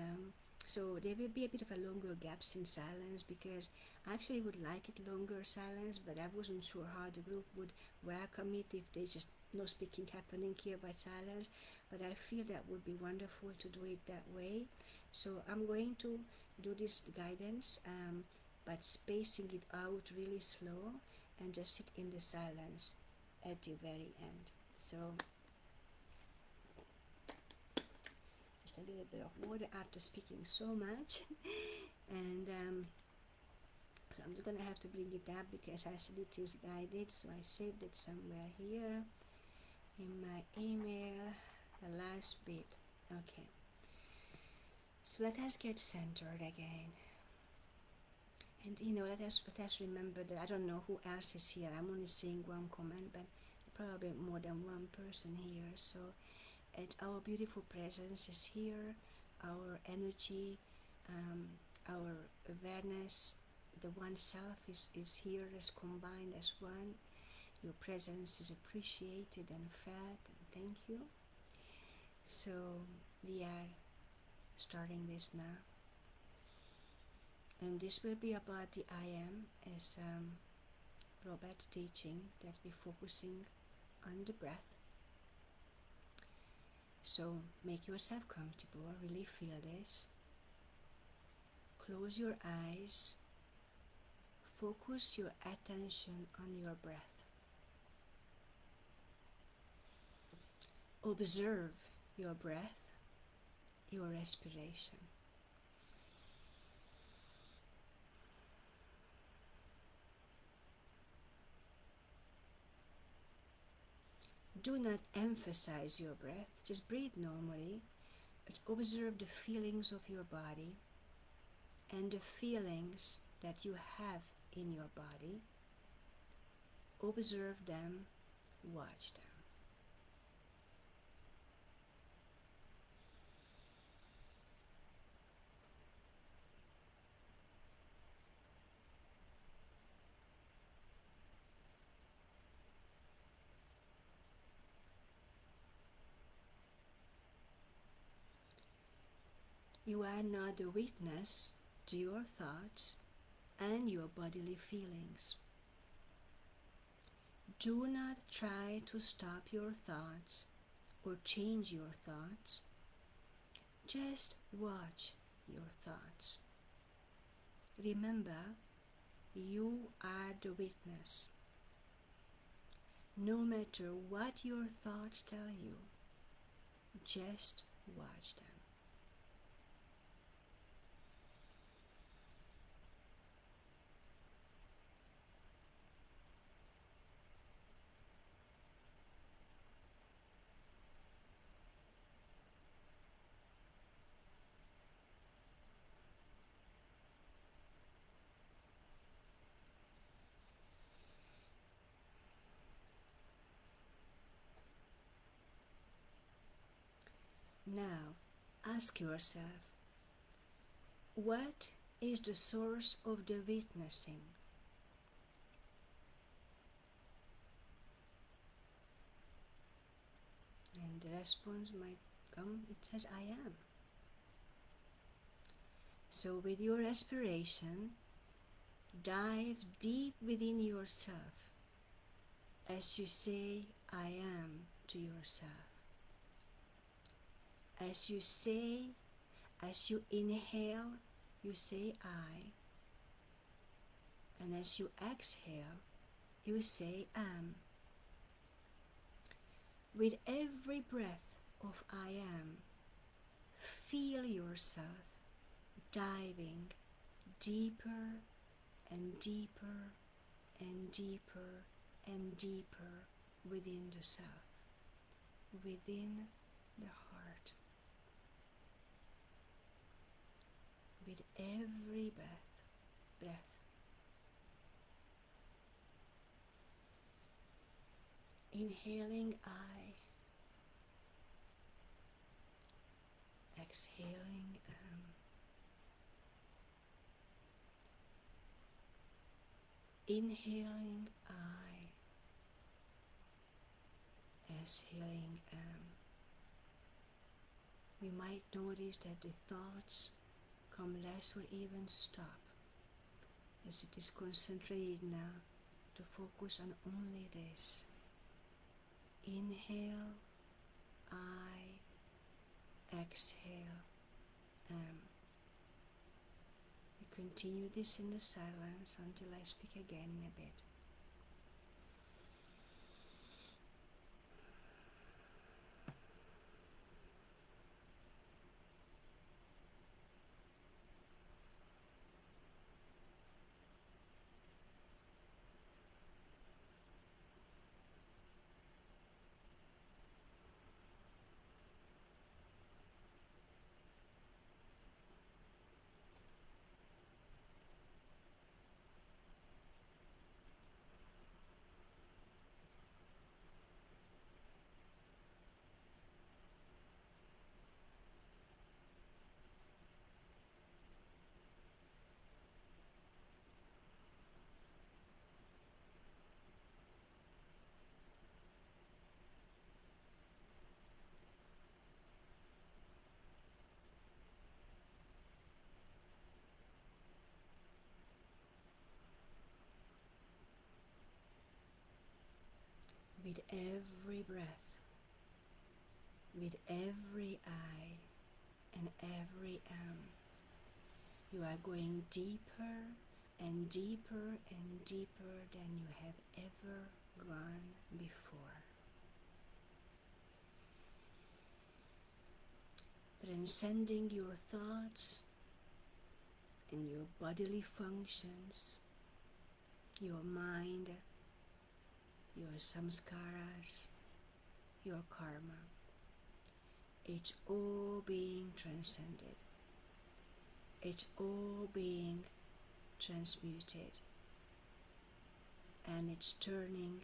so there will be a bit of a longer gaps in silence, because I actually would like it longer silence, but I wasn't sure how the group would welcome it if they just no speaking happening here by silence. But I feel that would be wonderful to do it that way. So I'm going to do this guidance, but spacing it out really slow, and just sit in the silence at the very end. So just a little bit of water after speaking so much. And so I'm just gonna have to bring it up because I said it is guided, so I saved it somewhere here in my email, the last bit. Okay, so let us get centered again, and let us remember that I don't know who else is here. I'm only seeing one comment, but probably more than one person here. So our beautiful presence is here, our energy, our awareness, the one self is here as combined as one. Your presence is appreciated and felt, and thank you. So we are starting this now, and this will be about the I Am, as Robert's teaching, that we're focusing on the breath. So make yourself comfortable, really feel this. Close your eyes, focus your attention on your breath. Observe your breath, your respiration. Do not emphasize your breath, just breathe normally, but observe the feelings of your body and the feelings that you have in your body. Observe them, watch them. You are not a witness to your thoughts and your bodily feelings. Do not try to stop your thoughts or change your thoughts. Just watch your thoughts. Remember, you are the witness. No matter what your thoughts tell you, just watch them. Now, ask yourself, what is the source of the witnessing? And the response might come, it says, I am. So with your respiration, dive deep within yourself as you say, I am to yourself. As you say, as you inhale, you say I. And as you exhale, you say am. With every breath of I am, feel yourself diving deeper and deeper and deeper and deeper within the self, within the heart. With every breath. Inhaling I, exhaling am. Inhaling I, exhaling am. We might notice that the thoughts come less or even stop, as it is concentrated now to focus on only this. Inhale, I, exhale, am. We continue this in the silence until I speak again in a bit. With every breath, with every I and every am, you are going deeper and deeper and deeper than you have ever gone before. Transcending your thoughts and your bodily functions, your mind, your samskaras, your karma. It's all being transcended. It's all being transmuted. And it's turning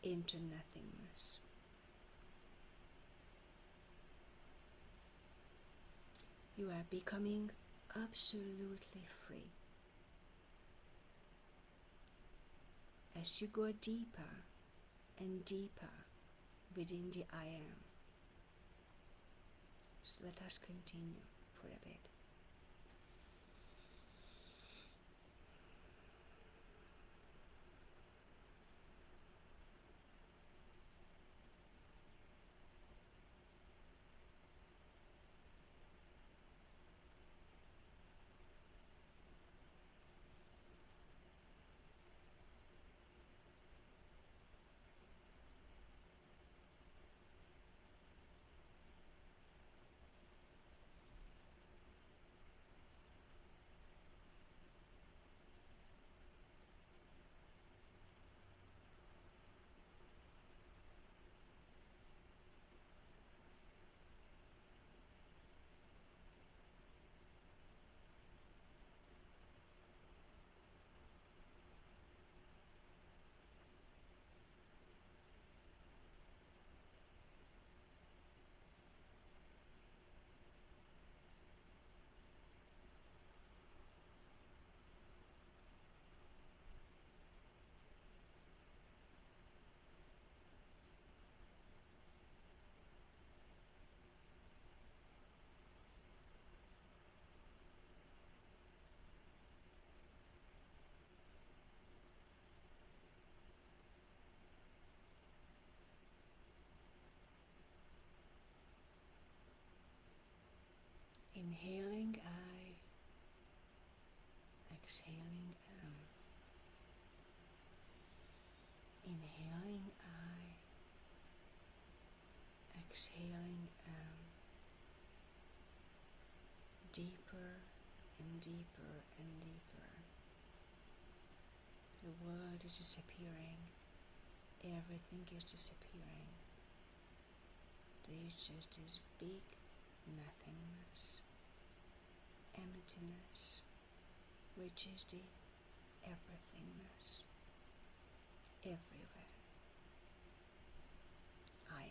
into nothingness. You are becoming absolutely free. As you go deeper and deeper within the I am. So let us continue for a bit. Inhaling I, exhaling inhaling I, exhaling deeper and deeper and deeper. The world is disappearing, everything is disappearing. There's just this big nothingness, emptiness, which is the everythingness, everywhere. I am.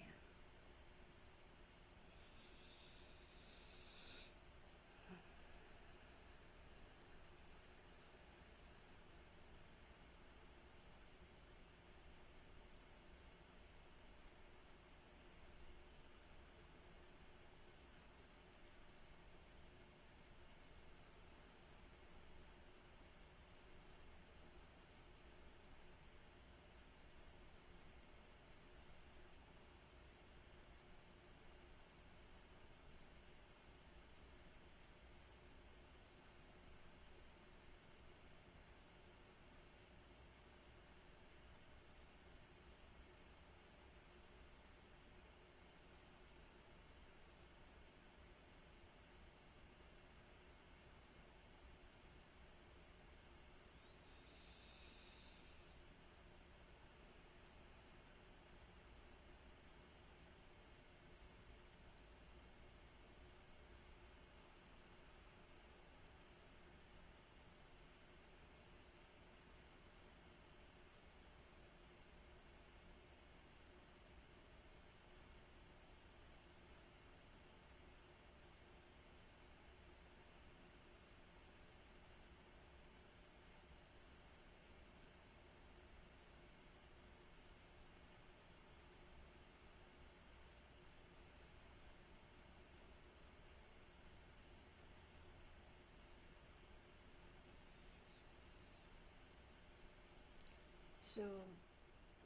So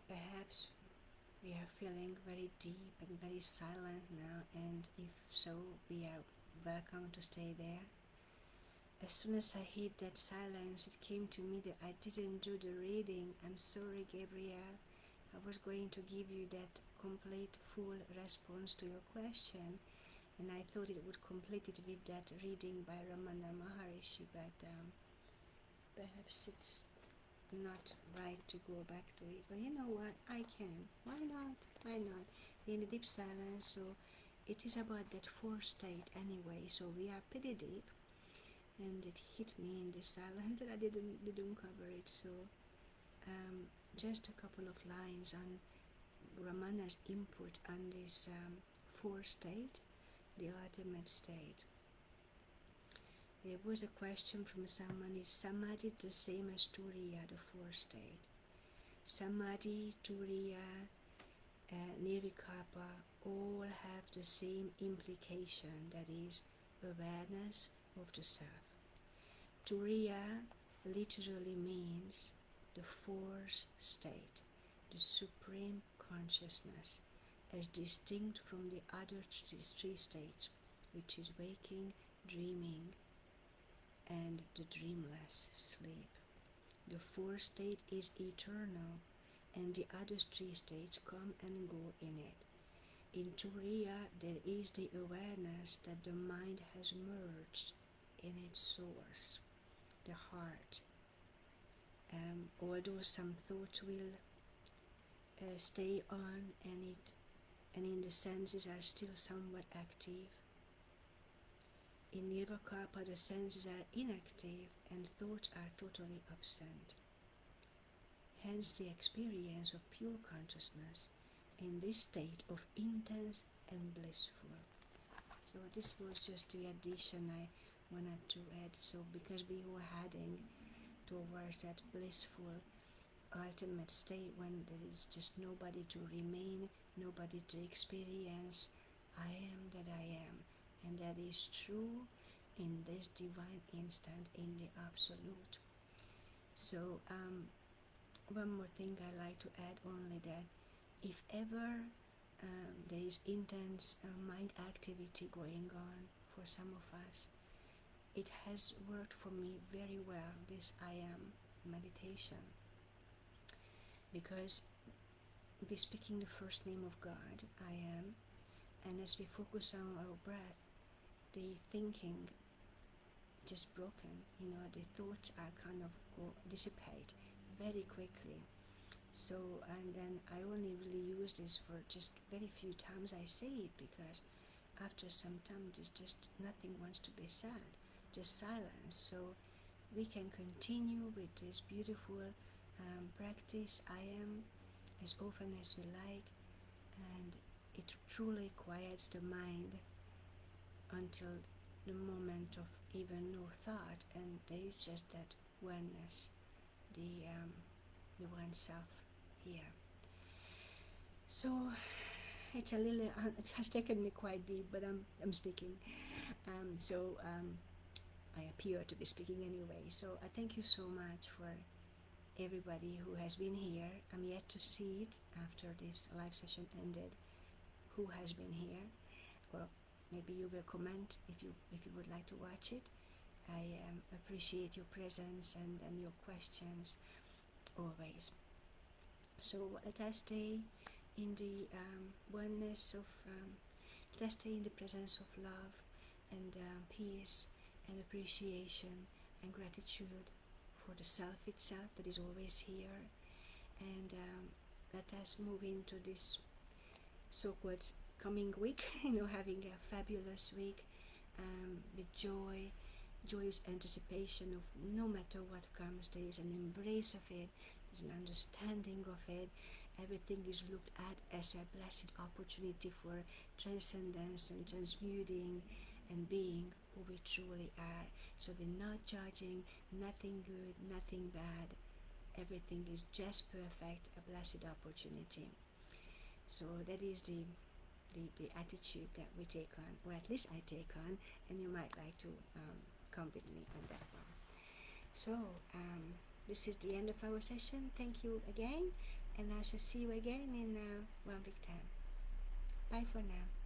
perhaps we are feeling very deep and very silent now, and if so, we are welcome to stay there. As soon as I hit that silence, it came to me that I didn't do the reading. I'm sorry, Gabrielle. I was going to give you that complete, full response to your question, and I thought it would complete it with that reading by Ramana Maharishi, but perhaps it's not right to go back to it. But you know what? I can. Why not? Why not? We're in the deep silence, so it is about that fourth state anyway. So we are pretty deep, and it hit me in the silence that I didn't cover it. So just a couple of lines on Ramana's input on this fourth state, the ultimate state. There was a question from someone: is Samadhi the same as Turiya, the fourth state? Samadhi, Turiya, Nirvikalpa all have the same implication, that is, awareness of the self. Turiya literally means the fourth state, the supreme consciousness, as distinct from the other three states, which is waking, dreaming, and the dreamless sleep. The fourth state is eternal, and the other three states come and go in it. In Turiya, there is the awareness that the mind has merged in its source, the heart. Although some thoughts will stay on, and in the senses are still somewhat active, in Nirvikalpa the senses are inactive and thoughts are totally absent. Hence the experience of pure consciousness in this state of intense and blissful. So this was just the addition I wanted to add. So because we were heading towards that blissful ultimate state when there is just nobody to remain, nobody to experience, I am that I am. And that is true in this divine instant, in the absolute. So one more thing I like to add, only that if ever there is intense mind activity going on, for some of us. It has worked for me very well, this I am meditation, because we're speaking the first name of God, I am, and as we focus on our breath, the thinking just broken, the thoughts are kind of dissipate very quickly. So, and then I only really use this for just very few times I say it, because after some time there's just nothing wants to be said, just silence. So we can continue with this beautiful practice I am as often as we like, and it truly quiets the mind until the moment of even no thought, and there is just that oneness, the one self here. So it's a little, it has taken me quite deep, but I'm speaking. I appear to be speaking anyway. So I thank you so much for everybody who has been here. I'm yet to see it after this live session ended, who has been here, or maybe you will comment if you would like to watch it. I appreciate your presence and your questions always. So let us stay in the oneness of, let us stay in the presence of love and peace and appreciation and gratitude for the self itself that is always here. And let us move into this so-called coming week, having a fabulous week with joyous anticipation of no matter what comes. There is an embrace of it, there's an understanding of it. Everything is looked at as a blessed opportunity for transcendence and transmuting and being who we truly are. So we're not judging, nothing good, nothing bad. Everything is just perfect, a blessed opportunity. So that is the attitude that we take on, or at least I take on, and you might like to come with me on that one. So this is the end of our session. Thank you again, and I shall see you again in 1 week time. Bye for now.